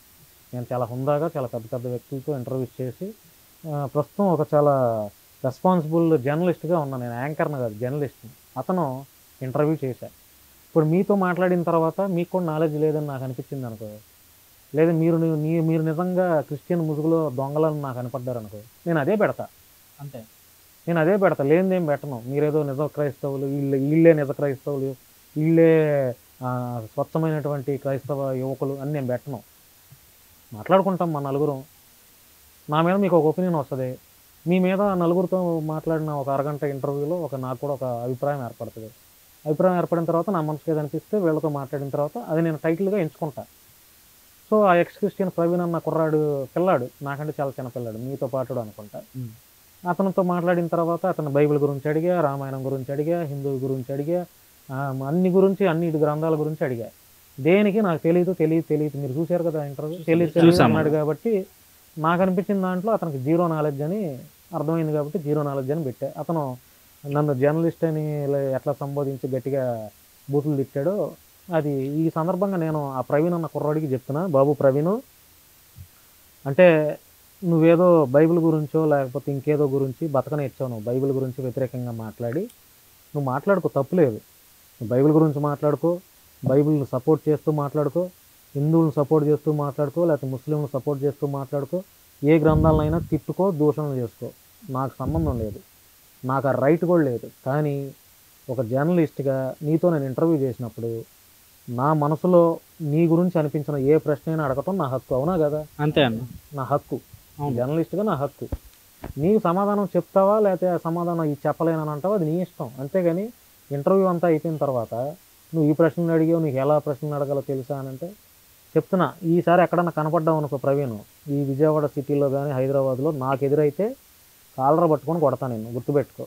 నేను చాలా హుందాగా చాలా పెద్ద వ్యక్తులతో ఇంటర్వ్యూస్ చేసి ప్రస్తుతం ఒక చాలా రెస్పాన్సిబుల్ జర్నలిస్ట్గా ఉన్నాను. నేను యాంకర్ను కాదు, జర్నలిస్ట్ని. అతను ఇంటర్వ్యూ చేశాను. ఇప్పుడు మీతో మాట్లాడిన తర్వాత మీకు కూడా నాలెడ్జ్ లేదని నాకు అనిపించింది అనుకో, లేదా మీరు నిజంగా క్రిస్టియన్ ముసుగులో దొంగలని నాకు కనపడ్డారు అనుకో, నేను అదే పెడతా. అంతే. నేను అదే పెడతా, లేనిదేం పెట్టను. మీరేదో నిజ క్రైస్తవులు, వీళ్ళే నిజ క్రైస్తవులు, వీళ్ళే స్వచ్ఛమైనటువంటి క్రైస్తవ యువకులు అని నేను పెట్టను. మాట్లాడుకుంటాం మా నలుగురం. నా మీద మీకు ఒక ఒపీనియన్ వస్తుంది, మీ మీద నలుగురితో మాట్లాడిన ఒక అరగంట ఇంటర్వ్యూలో నాకు కూడా ఒక అభిప్రాయం ఏర్పడుతుంది. అభిప్రాయం ఏర్పడిన తర్వాత నా మనసుకి ఏది అనిపిస్తే వీళ్ళతో మాట్లాడిన తర్వాత అది నేను టైటిల్గా ఎంచుకుంటా. సో ఆ ఎక్స్ క్రిస్టియన్ ప్రవీణ్ అన్న పిల్లాడు నాకంటే చాలా చిన్న పిల్లాడు, మీతో పాటు అనుకుంటా. అతనితో మాట్లాడిన తర్వాత అతను బైబిల్ గురించి అడిగా, రామాయణం గురించి అడిగా, హిందూ గురించి అడిగా, అన్ని గ్రంథాల గురించి అడిగా. దేనికి నాకు తెలియదు. మీరు చూశారు కదా ఇంటర్వ్యూ, తెలియదు అన్నాడు. కాబట్టి నాకు అనిపించిన దాంట్లో అతనికి జీరో నాలెడ్జ్ అని అర్థమైంది కాబట్టి జీరో నాలెడ్జ్ అని పెట్టా. అతను నన్ను జర్నలిస్ట్ అని ఎట్లా సంబోధించి గట్టిగా బూతులు తిట్టాడో అది ఈ సందర్భంగా నేను ఆ ప్రవీణ్ అన్న కుర్రాడికి చెప్తున్నా, బాబు ప్రవీణ్, అంటే నువ్వేదో బైబిల్ గురించో లేకపోతే ఇంకేదో గురించి బతకనేచ్చావు, నువ్వు బైబిల్ గురించి వ్యతిరేకంగా మాట్లాడి నువ్వు మాట్లాడుకో, తప్పులేదు. నువ్వు బైబిల్ గురించి మాట్లాడుకో, బైబిల్ని సపోర్ట్ చేస్తూ మాట్లాడుకో, హిందువులను సపోర్ట్ చేస్తూ మాట్లాడుకో, లేకపోతే ముస్లింలను సపోర్ట్ చేస్తూ మాట్లాడుకో, ఏ గ్రంథాలనైనా తిట్టుకో, దూషణలు చేసుకో, నాకు సంబంధం లేదు, నాకు ఆ రైట్ కూడా లేదు. కానీ ఒక జర్నలిస్ట్గా నీతో నేను ఇంటర్వ్యూ చేసినప్పుడు నా మనసులో నీ గురించి అనిపించిన ఏ ప్రశ్న అయినా అడగటం నా హక్కు, అవునా కదా? అంతే అన్న, నా హక్కు, జర్నలిస్ట్గా నా హక్కు. నీకు సమాధానం చెప్తావా లేకపోతే సమాధానం చెప్పలేనని అంటావా, అది నీ ఇష్టం. అంతేగాని ఇంటర్వ్యూ అంతా అయిపోయిన తర్వాత నువ్వు ఈ ప్రశ్నలు అడిగావు, నీకు ఎలా ప్రశ్నలు అడగాలో తెలుసా అని అంటే చెప్తున్నా. ఈసారి ఎక్కడన్నా కనపడ్డావు అనుకో ప్రవీణ్, ఈ విజయవాడ సిటీలో కానీ హైదరాబాద్లో నాకు ఎదురైతే కాలర పట్టుకొని కొడతా, నేను గుర్తుపెట్టుకో.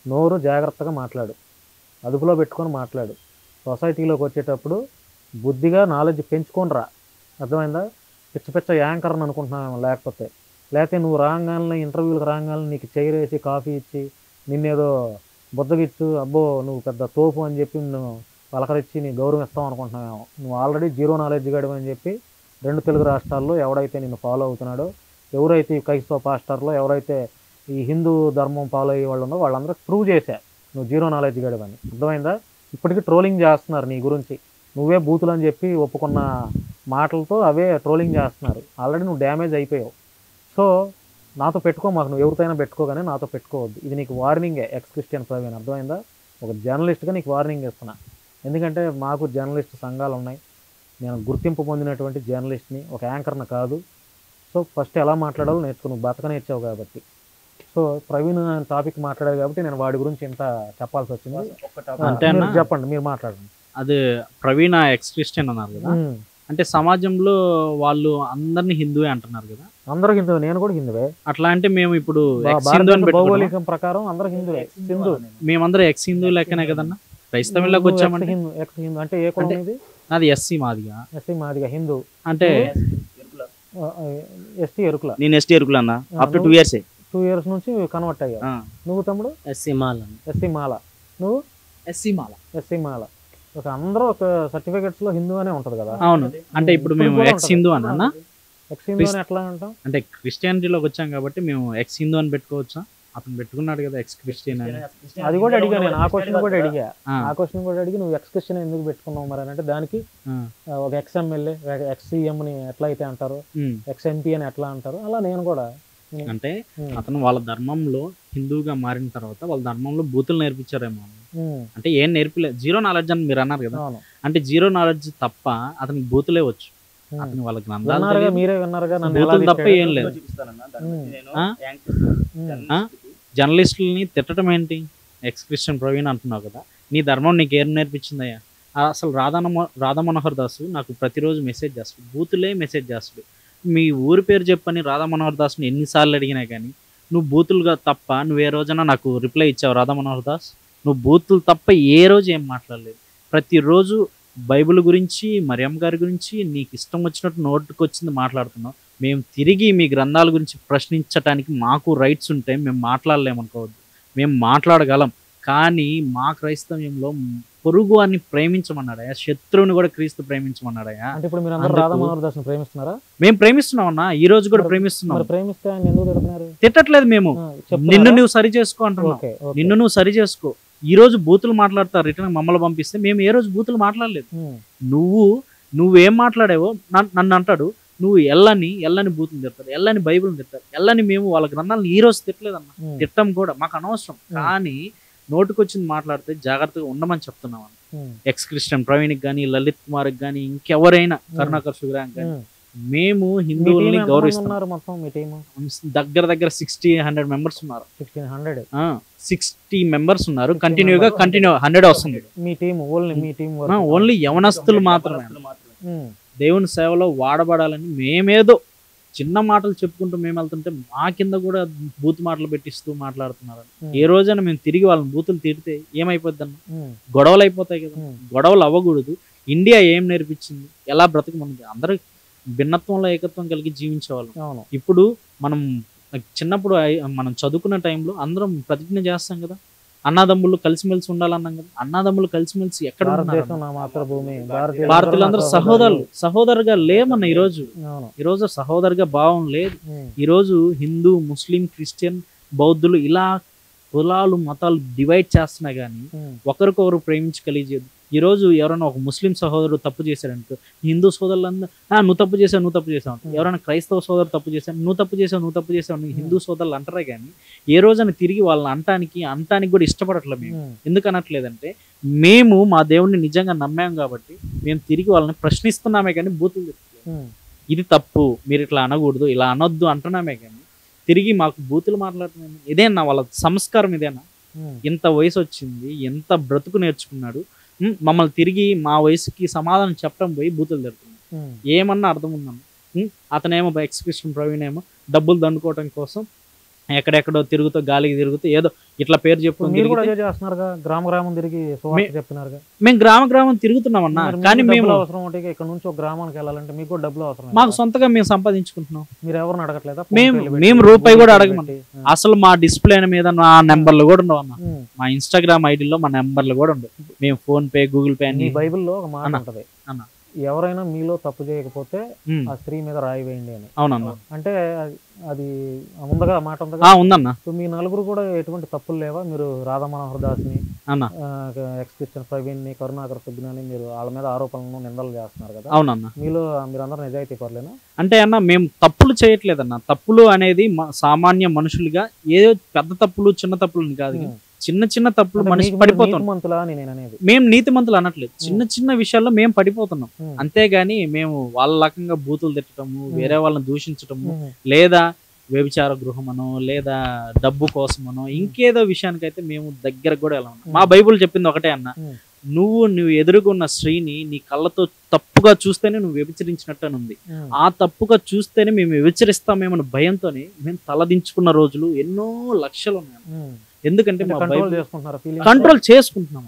నోరు జాగ్రత్తగా మాట్లాడు, అదుపులో పెట్టుకొని మాట్లాడు. సొసైటీలోకి వచ్చేటప్పుడు బుద్ధిగా నాలెడ్జ్ పెంచుకొని రా, అర్థమైందా? పిచ్చ యాంకర్ని అనుకుంటున్నావేమో, లేకపోతే నువ్వు రాగానే ఇంటర్వ్యూలకు రాగానే నీకు చైరేసి కాఫీ ఇచ్చి నిన్నేదో బుద్ధగిచ్చు, అబ్బో నువ్వు పెద్ద తోపు అని చెప్పి నువ్వు పలకరించి నీ గౌరవం ఇస్తావు అనుకుంటున్నావేమో. నువ్వు ఆల్రెడీ జీరో నాలెడ్జ్ గడివి అని చెప్పి 2 తెలుగు రాష్ట్రాల్లో ఎవడైతే నిన్ను ఫాలో అవుతున్నాడో, ఎవరైతే ఈ క్రైస్తవ పాస్టర్లో ఎవరైతే ఈ హిందూ ధర్మం ఫాలో అయ్యే వాళ్ళు ఉన్నో వాళ్ళందరూ ప్రూవ్ చేశా నువ్వు జీరో నాలెడ్జ్ గడివని, అర్థమైందా? ఇప్పటికీ ట్రోలింగ్ చేస్తున్నారు నీ గురించి, నువ్వే బూతులు అని చెప్పి ఒప్పుకున్న మాటలతో అవే ట్రోలింగ్ చేస్తున్నారు. ఆల్రెడీ నువ్వు డ్యామేజ్ అయిపోయావు. సో నాతో పెట్టుకో, మాకు నువ్వు ఎవరితోనైనా పెట్టుకోగానే నాతో పెట్టుకోవద్దు. ఇది నీకు వార్నింగే, ఎక్స్ క్రిస్టియన్ ప్రవీణ్, అర్థమైందా? ఒక జర్నలిస్ట్గా నీకు వార్నింగ్ ఇస్తున్నా. ఎందుకంటే మాకు జర్నలిస్ట్ సంఘాలు ఉన్నాయి, నేను గుర్తింపు పొందినటువంటి జర్నలిస్ట్ని, ఒక యాంకర్ని కాదు. సో ఫస్ట్ ఎలా మాట్లాడాలో నేర్చుకో, నువ్వు బతకనేర్చావు కాబట్టి. సో ప్రవీణ్ టాపిక్ మాట్లాడారు కాబట్టి నేను వాడి గురించి ఇంత చెప్పాల్సి వచ్చింది. అంటే చెప్పండి, మీరు మాట్లాడండి. అది ప్రవీణ ఎక్స్ క్రిస్టియన్ అన్నారు కదా, అంటే సమాజంలో వాళ్ళు అందరినీ హిందువే అంటున్నారు కదా. అందరూ హిందువే, నేను కూడా హిందువే. అట్లా అంటే మేము ఇప్పుడు భౌగోళికం ప్రకారం అందరూ హిందువే. హిందూ మేమందరం ఎక్స్ హిందూ లెక్కనే కదన్నా, క్రైస్తవంలోకి వచ్చామంటే. ఎక్స్ హిందూ అంటే ఏ కులం ఇది? అది ఎస్సీ మాదిగా. ఎస్సీ మాదిగా హిందూ అంటే ఎస్టీ ఎరుకుల. నేను ఎస్టీ ఎరుకుల అన్న, అప్ టు 2 years 2 years నుంచి కన్వర్ట్ అయ్యా. నువ్వు తమ్ముడు? ఎస్సీ మాల. ఎస్సీ మాల. నువ్వు? ఎస్సీ మాల. ఎస్సీ మాల. ఒక అందరూ ఒక సర్టిఫికెట్స్ లో హిందూ అనే ఉంటది కదా. అవును, అంటే ఇప్పుడు మేము ఎక్స్ హిందూ అన్న. ఎక్స్ హిందూ అని ఎట్లా అంటాం? అంటే క్రిస్టియానిటీలోకి వచ్చాం కాబట్టి మేము ఎక్స్ హిందూ అని పెట్టుకోవచ్చా? అతను పెట్టుకున్నాడు కదా ఎక్స్ క్రిస్టియన్ అని. అది కూడా అడిగా నేను, ఆ క్వశ్చన్ కూడా అడిగా. ఆ క్వశ్చన్ కూడా అడిగి నువ్వు ఎక్స్ క్రిస్టియన్ ఎందుకు పెట్టుకున్నావు మరి అని అంటే దానికి ఒక ఎక్స్ ఎమ్మెల్యే, ఎక్స్ సీఎం ని ఎట్లా అయితే అంటారు, ఎక్స్ ఎంపీ అని ఎట్లా అంటారు, అలా నేను కూడా. అంటే అతను వాళ్ళ ధర్మంలో హిందూగా మారిన తర్వాత వాళ్ళ ధర్మంలో బూతులు నేర్పించారేమో. అంటే ఏం నేర్పిలేదు, జీరో నాలెడ్జ్ అని మీరు అన్నారు కదా. అంటే జీరో నాలెడ్జ్ తప్ప అతనికి బూతులే వచ్చు. అతను వాళ్ళ గ్రంథాలు మీరే విన్నారుగా, బూతులు తప్ప ఏం లేదు. జర్నలిస్టులని తిట్టడం ఏంటి? ఎక్స్ క్రిస్టియన్ ప్రవీణ్ అంటున్నావు కదా, నీ ధర్మం నీకు ఏం నేర్పించిందయ్యా? అసలు రాధా మనోహర్ దాసు నాకు ప్రతిరోజు మెసేజ్ చేస్తాడు, బూతులే మెసేజ్ చేస్తాడు. మీ ఊరి పేరు చెప్పని రాధా మనోహర్ దాస్ని ఎన్నిసార్లు అడిగినా కానీ నువ్వు బూతులుగా తప్ప నువ్వు ఏ రోజైనా నాకు రిప్లై ఇచ్చావు? రాధా మనోహర్ దాస్, నువ్వు బూతులు తప్ప ఏ రోజు ఏం మాట్లాడలేదు. ప్రతిరోజు బైబిల్ గురించి, మరియమ్మ గారి గురించి నీకు ఇష్టం వచ్చినట్టు నోటుకు వచ్చింది మాట్లాడుతున్నావు. మేము తిరిగి మీ గ్రంథాల గురించి ప్రశ్నించడానికి మాకు రైట్స్ ఉంటాయి, మేము మాట్లాడలేమనుకోవద్దు. మేము మాట్లాడగలం, కానీ మా క్రైస్తవ్యంలో పొరుగు అని ప్రేమించమన్నాడయా, శత్రువుని కూడా క్రీస్తు ప్రేమించమన్నాడయా. అంటే ఇప్పుడు మీరు అందరూ రాధా మనోహర్ దాస్ని ప్రేమిస్తున్నారా? మేము ప్రేమిస్తున్నాం అన్న, ఈ రోజు కూడా ప్రేమిస్తున్నాం. ప్రేమిస్తే ఆయన ఎందుకు తిడుతున్నారు? తిట్టట్లేదు మేము, నిన్ను నువ్వు సరి చేసుకో అంటున్నావు. నిన్ను నువ్వు సరి చేసుకో. ఈ రోజు బూతులు మాట్లాడతా రిటర్న్ మమ్మల్ని పంపిస్తే మేము ఏ రోజు బూతులు మాట్లాడలేదు. నువ్వేం మాట్లాడావో నన్ను అంటాడు, నువ్వు ఎల్లని బూతులు తిడతారు, ఎల్లని బైబిల్ని తిడతారు, ఎల్లని మేము వాళ్ళ గ్రంథాలను ఈ రోజు తిట్టలేదన్న, తిట్టం కూడా మాకు అనవసరం. కానీ నోటికొచ్చింది మాట్లాడితే జాగ్రత్తగా ఉండమని చెప్తున్నాం అన్న. ఎక్స్ క్రిస్టియన్ ప్రవీణ్కి కానీ, లలిత్ కుమార్కి కానీ, ఇంకెవరైనా కరుణాకర్ సుగ్రాంగ్ కానీ, మేము హిందువుల్ని గౌరవిస్తున్నారు. దగ్గర 60-100 మెంబర్స్ ఉన్నారు. 60 మెంబర్స్ ఉన్నారు. కంటిన్యూ 100 వస్తుంది. ఓన్లీ యవనస్తులు మాత్రమే దేవుని సేవలో వాడబడాలని మేమేదో చిన్న మాటలు చెప్పుకుంటూ మేము వెళ్తుంటే మా కింద కూడా బూత్ మాటలు పెట్టిస్తూ మాట్లాడుతున్నారు. ఏ రోజైనా మేము తిరిగి వాళ్ళని బూతులు తిడితే ఏమైపోద్ది అన్న? గొడవలు అయిపోతాయి కదా. గొడవలు అవ్వకూడదు. ఇండియా ఏం నేర్పించింది? ఎలా బ్రతకమన్నది. అందరూ భిన్నత్వంలో ఏకత్వం కలిగి జీవించేవాళ్ళం. ఇప్పుడు మనం చిన్నప్పుడు మనం చదువుకున్న టైంలో అందరం ప్రతిజ్ఞ చేస్తాం కదా, అన్నదమ్ములు కలిసిమెలిసి ఉండాలన్నాం కదా. అన్నదమ్ములు కలిసిమెలిసి ఎక్కడ భారతీయులందరూ సహోదరుగా లేమన్న. ఈరోజు సహోదరుగా భావం లేదు. ఈరోజు హిందూ, ముస్లిం, క్రిస్టియన్, బౌద్ధులు ఇలా కులాలు మతాలు డివైడ్ చేస్తున్నా కానీ ఒకరికొకరు ప్రేమించి కలిగేది. ఈ రోజు ఎవరైనా ఒక ముస్లిం సహోదరుడు తప్పు చేశారనుకో, హిందూ సోదరులందరూ నువ్వు తప్పు చేసావు. ఎవరైనా క్రైస్తవ సోదరుడు తప్పు చేశాను, నువ్వు తప్పు చేసావు హిందూ సోదరులు అంటారే కానీ ఏ రోజైనా తిరిగి వాళ్ళని అంటానికి కూడా ఇష్టపడట్లేదు. మేము ఎందుకు అనట్లేదంటే మేము మా దేవుడిని నిజంగా నమ్మాం కాబట్టి మేము తిరిగి వాళ్ళని ప్రశ్నిస్తున్నామే కానీ బూతులు చెప్తున్నాం. ఇది తప్పు, మీరు ఇట్లా అనకూడదు, ఇలా అనొద్దు అంటున్నామే కానీ తిరిగి మాకు బూతులు మాట్లాడుతున్నాము. ఇదేనా వాళ్ళ సంస్కారం? ఇదేనా? ఇంత వయసు వచ్చింది, ఎంత బ్రతుకు నేర్చుకున్నాడు, మమ్మల్ని తిరిగి మా వయసుకి సమాధానం చెప్పడం పోయి బూతులు తిడుతున్నాం. ఏమన్నా అర్థం ఉందన్న? అతనేమో ఎక్స్క్రిస్టియన్ ప్రవీణ్ ఏమో డబ్బులు దండుకోవడం కోసం ఎక్కడెక్కడో తిరుగుతూ గాలికి తిరుగుతూ ఏదో ఇట్లా పేరు చెప్పు. మేము గ్రామం తిరుగుతున్నాం అన్న. కానీ మేము ఇక్కడ నుంచి ఒక గ్రామానికి వెళ్ళాలంటే మీకు డబ్బులు అవసరం. మాకు సొంతగా మేము సంపాదించుకుంటున్నాం. మీరు ఎవరిని అడగట్లేదా? మేము రూపాయి కూడా అడగమండి. అసలు మా డిస్ప్లే మీద నా నెంబర్లు కూడా ఉండవు అన్న. మా ఇన్స్టాగ్రామ్ ఐడిలో మా నెంబర్లు కూడా ఉండవు. మేము ఫోన్ పే, గూగుల్ పే అని. బైబిల్లో ఒక మాట ఉంటది అన్న, ఎవరైనా మీలో తప్పు చేయకపోతే ఆ స్త్రీ మీద రాయి వేయండి అని. అవునన్నా. అంటే అది ముందుగా మాట ఉందన్న. మీ నలుగురు కూడా ఎటువంటి తప్పులు లేవా? మీరు రాధా మనోహర్ దాస్ని, ఎక్స్ క్రిస్టియన్ ప్రవీణ్ ని, కరుణాకర్ సుగ్నాని మీరు వాళ్ళ మీద ఆరోపణలను నిందలు చేస్తున్నారు కదా. అవునన్నా. మీరందరూ నిజాయితీ పర్లేనా? అంటే అన్న మేము తప్పులు చేయట్లేదన్న. తప్పులు అనేది సామాన్య మనుషులుగా ఏదో పెద్ద తప్పులు చిన్న తప్పులు కాదు. చిన్న తప్పులు మనిషి పడిపోతున్నాం. మేము నీతిమంతులు అనట్లేదు. చిన్న విషయాల్లో మేము పడిపోతున్నాం. అంతేగాని మేము వాళ్ళ రకంగా బూతులు తిట్టడము, వేరే వాళ్ళని దూషించటము, లేదా వ్యభిచార గృహమనో, లేదా డబ్బు కోసమనో, ఇంకేదో విషయానికైతే మేము దగ్గర కూడా ఎలా ఉన్నాం. మా బైబుల్ చెప్పింది ఒకటే అన్న, నువ్వు ఎదురుగున్న స్త్రీని నీ కళ్ళతో తప్పుగా చూస్తేనే నువ్వు వ్యభిచరించినట్టు అని ఉంది. ఆ తప్పుగా చూస్తేనే మేము వ్యభిచరిస్తామేమో భయంతోనే మేము తలదించుకున్న రోజులు ఎన్నో లక్షలు ఉన్నాయి. ఎందుకంటే కంట్రోల్ చేసుకుంటున్నాం.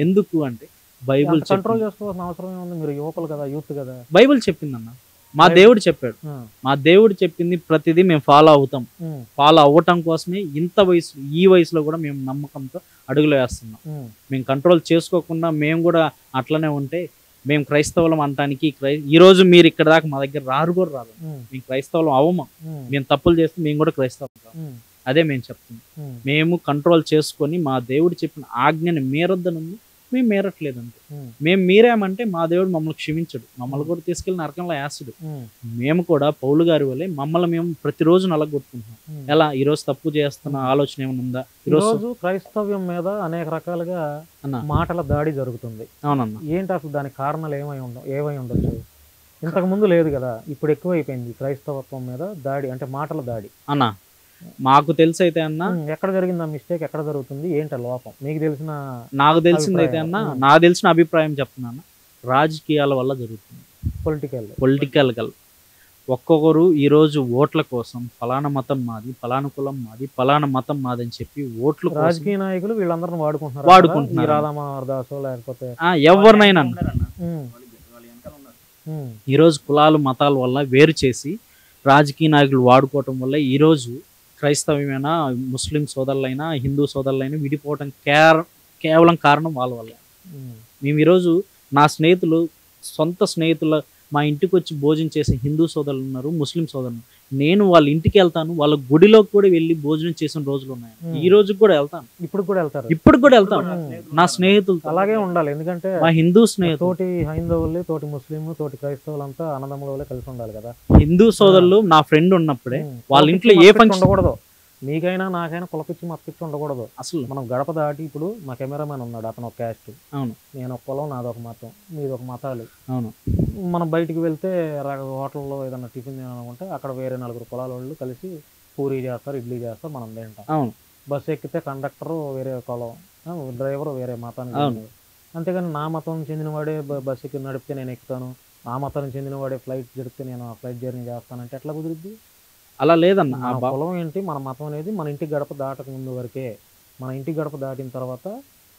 ఎందుకు అంటే బైబుల్ బైబుల్ చెప్పిందన్న. మా దేవుడు చెప్పాడు. మా దేవుడు చెప్పింది ప్రతిదీ మేము ఫాలో అవుతాం. ఫాలో అవ్వటం కోసమే ఈ వయసులో కూడా మేము నమ్మకంతో అడుగులు వేస్తున్నాం. మేము కంట్రోల్ చేసుకోకుండా మేము కూడా అట్లనే ఉంటే మేము క్రైస్తవులం అంటానికి ఈ రోజు మీరు ఇక్కడ దాకా మా దగ్గర రారు. మేము క్రైస్తవులం అవ్వమా. మేము తప్పులు చేస్తే మేము కూడా క్రైస్తవం. అదే మేము చెప్తున్నాం. మేము కంట్రోల్ చేసుకొని మా దేవుడు చెప్పిన ఆజ్ఞని మీరొద్దనుంది, మేము మీరట్లేదు అంతే. మేము మీరేమంటే మా దేవుడు మమ్మల్ని క్షమించడు, మమ్మల్ని కూడా తీసుకెళ్లి నరకంలో వేస్తాడు. మేము కూడా పౌలు గారి వల్లే మమ్మల్ని మేము ప్రతిరోజు నలగొట్టుకుంటున్నాం. ఎలా ఈరోజు తప్పు చేస్తున్న ఆలోచన ఏమైనా ఉందా? ఈరోజు క్రైస్తవ్యం మీద అనేక రకాలుగా మాటల దాడి జరుగుతుంది. అవునన్నా. ఏంటి అసలు దానికి కారణాలు ఏమై ఉండొచ్చు? ఇంతకు ముందు లేదు కదా, ఇప్పుడు ఎక్కువైపోయింది క్రైస్తవత్వం మీద దాడి, అంటే మాటల దాడి. అన్నా మాకు తెలిసి అయితే అన్న, ఎక్కడ జరిగింది మిస్టేక్, ఎక్కడ జరుగుతుంది, ఏంటి లోపం మీకు తెలిసిన? నాకు తెలిసిందైతే అన్న, నాకు తెలిసిన అభిప్రాయం చెప్తున్నాను, రాజకీయాల వల్ల జరుగుతుంది. పొలిటికల్ ఒక్కొక్కరు ఈరోజు ఓట్ల కోసం ఫలానా మతం మాది, ఫలానా కులం మాది, ఫలానా మతం మాది అని చెప్పి ఓట్లు రాజకీయ నాయకులు వీళ్ళందరూ వాడుకుంటున్నారు. రాధా మనోహర్ దాస్ లేకపోతే ఎవరినైనా ఈరోజు కులాలు మతాల వల్ల వేరు చేసి రాజకీయ నాయకులు వాడుకోవటం వల్ల ఈరోజు క్రైస్తవమైనా, ముస్లిం సోదరులైనా, హిందూ సోదరులైనా విడిపోవటం కేవలం కారణం వాళ్ళ వల్ల. మేము ఈరోజు నా స్నేహితులు, సొంత స్నేహితుల మా ఇంటికి వచ్చి భోజనం చేసే హిందూ సోదరులు ఉన్నారు, ముస్లిం సోదరులు. నేను వాళ్ళ ఇంటికి వెళ్తాను, వాళ్ళ గుడిలోకి కూడా వెళ్ళి భోజనం చేసిన రోజులు ఉన్నాయి. ఈ రోజు కూడా వెళ్తాను, ఇప్పుడు కూడా వెళ్తారు. ఇప్పుడు కూడా వెళ్తాను నా స్నేహితులతో. అలాగే ఉండాలి, ఎందుకంటే మా హిందూ స్నేహితులు, తోటి హైందవులు, తోటి ముస్లింలు, తోటి క్రైస్తవులు అంతా అన్నదమ్ముల కలిసి ఉండాలి కదా. హిందూ సోదరులు నా ఫ్రెండ్ ఉన్నప్పుడే వాళ్ళ ఇంట్లో ఏ ఫంక్షన్ ఉండకూడదు. మీకైనా నాకైనా కులపిచ్చి మతపిచ్చి ఉండకూడదు. అసలు మనం గడప దాటి, ఇప్పుడు మా కెమెరామెన్ ఉన్నాడు, అతను ఒక క్యాస్ట్, అవును, నేను ఒక కులం, నాదొక మతం, మీదొక మతాలు. అవును, మనం బయటికి వెళ్తే హోటల్లో ఏదైనా టిఫిన్ తినాలనుకుంటే అక్కడ వేరే 4 కులాల వాళ్ళు కలిసి పూరీ చేస్తారు, ఇడ్లీ చేస్తారు, మనం తింటాం. అవును, బస్సు ఎక్కితే కండక్టరు వేరే కులం, డ్రైవరు వేరే మతానికి చెందినవాడు. అంతేగాని నా మతం చెందినవాడే బస్సు ఎక్కి నడిపితే నేను ఎక్కుతాను, నా మతానికి చెందినవాడే ఫ్లైట్ జడిపితే నేను ఆ ఫ్లైట్ జర్నీ చేస్తానంటే ఎట్లా కుదిరిద్ది? అలా లేదన్న. మన కులం ఏంటి, మన మతం అనేది మన ఇంటి గడప దాటక ముందు వరకే. మన ఇంటి గడప దాటిన తర్వాత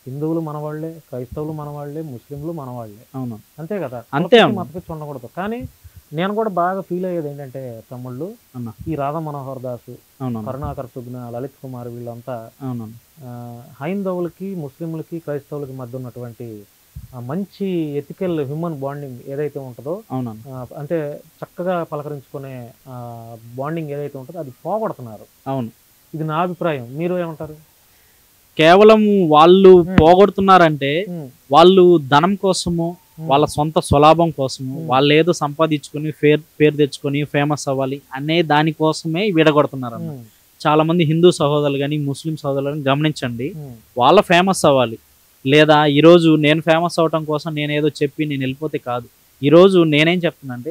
హిందువులు మనవాళ్లే, క్రైస్తవులు మనవాళ్లే, ముస్లింలు మనవాళ్లే. అవును, అంతే కదా, అంతే. మతపిచ్చి ఉండకూడదు. కానీ నేను కూడా బాగా ఫీల్ అయ్యేది ఏంటంటే తమ్ముళ్ళు, ఈ రాధా మనోహర్ దాసు, కరుణాకర్ సుగ్న, లలిత్ కుమార్, వీళ్ళంతా హైందవులకి, ముస్లింలకి, క్రైస్తవులకి మధ్య ఉన్నటువంటి మంచి ఎథికల్ హ్యూమన్ బాండింగ్ ఏదైతే ఉంటుందో, అంటే చక్కగా పలకరించుకునే బాండింగ్ ఏదైతే ఉంటుందో అది పోగొడుతున్నారు. అవును, ఇది నా అభిప్రాయం. మీరు ఏమంటారు? కేవలం వాళ్ళు పోగొడుతున్నారంటే వాళ్ళు ధనం కోసము, వాళ్ళ సొంత స్వలాభం కోసము, వాళ్ళు ఏదో సంపాదించుకొని పేరు తెచ్చుకొని ఫేమస్ అవ్వాలి అనే దానికోసమే విడగొడుతున్నారు. చాలా మంది హిందూ సహోదరులు కానీ ముస్లిం సహోదరులను గమనించండి, వాళ్ళ ఫేమస్ అవ్వాలి. లేదా ఈరోజు నేను ఫేమస్ అవటం కోసం నేను ఏదో చెప్పి నేను వెళ్ళిపోతే కాదు. ఈరోజు నేనేం చెప్తున్నానంటే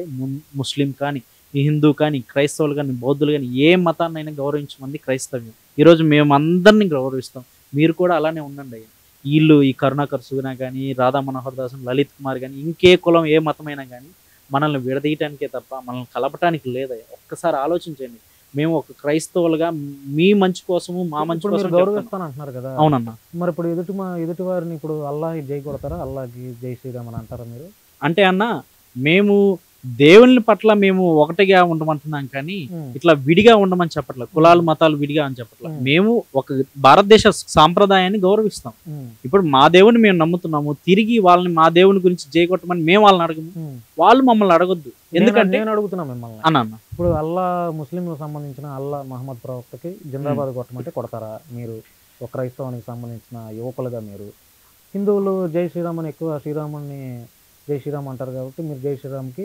ముస్లిం కానీ, ఈ హిందూ కానీ, క్రైస్తవులు కానీ, బౌద్ధులు కానీ, ఏ మతాన్నైనా గౌరవించమంది క్రైస్తవ్యం. ఈరోజు మేము అందరినీ గౌరవిస్తాం, మీరు కూడా అలానే ఉండండి. వీళ్ళు ఈ కరుణాకర్ సుగుణ కానీ, రాధా మనోహర్ దాస్, లలిత్ కుమార్ కానీ, ఇంకే కులం ఏ మతమైనా కానీ మనల్ని విడదీయటానికే తప్ప మనల్ని కలపటానికి లేదయ్యా. ఒక్కసారి ఆలోచించండి. మేము ఒక క్రైస్తవులుగా మీ మంచి కోసము, మా మంచి కోసం గౌరవిస్తాను అంటున్నారు కదా. అవునన్నా. మరి ఇప్పుడు ఎదుటి వారిని ఇప్పుడు అల్లాహ్ జై కొడతారా, అల్లాహ్కి జై శ్రీరామ్ అని అంటారా మీరు? అంటే అన్న, మేము దేవుని పట్ల మేము ఒకటిగా ఉండమంటున్నాం కానీ ఇట్లా విడిగా ఉండమని చెప్పట్లేదు. కులాలు మతాలు విడిగా అని చెప్పట్లేదు. మేము ఒక భారతదేశ సాంప్రదాయాన్ని గౌరవిస్తాం. ఇప్పుడు మా దేవుని మేము నమ్ముతున్నాము, తిరిగి వాళ్ళని మా దేవుని గురించి చేయగొట్టమని మేము వాళ్ళని అడగము, వాళ్ళు మమ్మల్ని అడగొద్దు. ఎందుకంటే నేను అడుగుతున్నా మిమ్మల్ని అన్న, ఇప్పుడు అల్లా ముస్లింలకు సంబంధించిన అల్లా మహమ్మద్ ప్రవక్తకి జిందాబాద్ కొట్టమంటే కొడతారా మీరు? ఒక క్రైస్తవానికి సంబంధించిన యువకులుగా మీరు, హిందువులు జై శ్రీరామ్ అని ఎక్కువ శ్రీరాముని జై శ్రీరామ్ అంటారు కాబట్టి మీరు జై శ్రీరామ్కి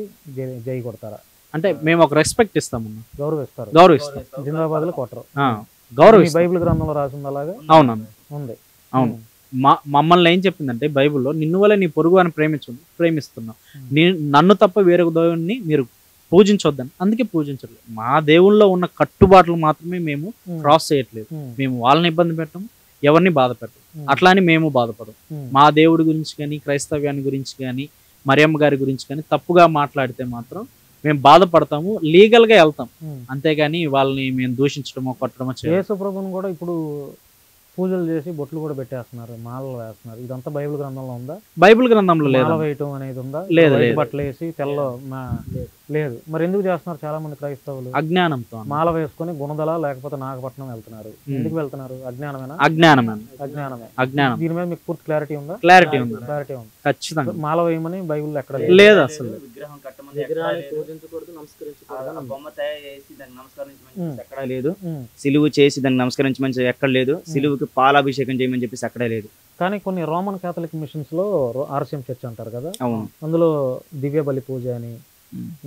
జై కొడతారా? అంటే మేము ఒక రెస్పెక్ట్ ఇస్తామన్నా, గౌరవిస్తాం. జిందాబాద్ లో కొట్టరు, గౌరవిస్తాం. బైబిల్ గ్రంథంలో రాసింది అలాగా? అవునన్నా, ఉంది. అవును. మమ్మల్ని ఏం చెప్పిందంటే బైబిల్లో, నిన్ను వల్ల నీ పొరుగు అని ప్రేమిస్తున్నావు, నన్ను తప్ప వేరే దేవుణ్ణి మీరు పూజించొద్దని. అందుకే పూజించట్లేదు. మా దేవుళ్ళలో ఉన్న కట్టుబాట్లు మాత్రమే మేము క్రాస్ చేయట్లేదు. మేము వాళ్ళని ఇబ్బంది పెట్టము, ఎవరిని బాధ పెట్టం. అట్లా అని మేము బాధపడం. మా దేవుడి గురించి కానీ, క్రైస్తవ్యాన్ని గురించి కానీ, మరియమ్మ గారి గురించి కానీ తప్పుగా మాట్లాడితే మాత్రం మేము బాధపడతాము, లీగల్ గా వెళ్తాం. అంతేగాని వాళ్ళని మేము దూషించడమో కొట్టడమో చేయాలి. యేసు ప్రభువుని కూడా ఇప్పుడు పూజలు చేసి బొట్లు కూడా పెట్టేస్తున్నారు, మాలలు వేస్తున్నారు. ఇదంతా బైబిల్ గ్రంథంలో ఉందా? బైబిల్ గ్రంథంలో లేదు. మాల వేయటం అనేది ఉందా? లేదు. బట్టలు వేసి తెల్ల లేదు. మరి ఎందుకు చేస్తున్నారు చాలా మంది క్రైస్తవులు? అజ్ఞానంతో. మాల వేసుకొని గుణదల లేకపోతే నాగపట్నం వెళ్తున్నారు. ఎందుకు వెళ్తున్నారు? అజ్ఞానమేనా? అజ్ఞానం. దీని మీద మీకు పూర్తి క్లారిటీ ఉందా? క్లారిటీ ఉంది ఖచ్చితంగా. మాల వేయమని బైబిల్లో ఎక్కడ లేదు అసలు. ఎక్కడా లేదు. సిలువు చేసి దానికి నమస్కరించమని ఎక్కడ లేదు. సిలువుకి పాలాభిషేకం చేయమని చెప్పేసి అక్కడే లేదు. కానీ కొన్ని రోమన్ క్యాథలిక్ మిషన్స్ లో ఆర్సిఎం చర్చ్ అంటారు కదా, అందులో దివ్య బలి పూజ అని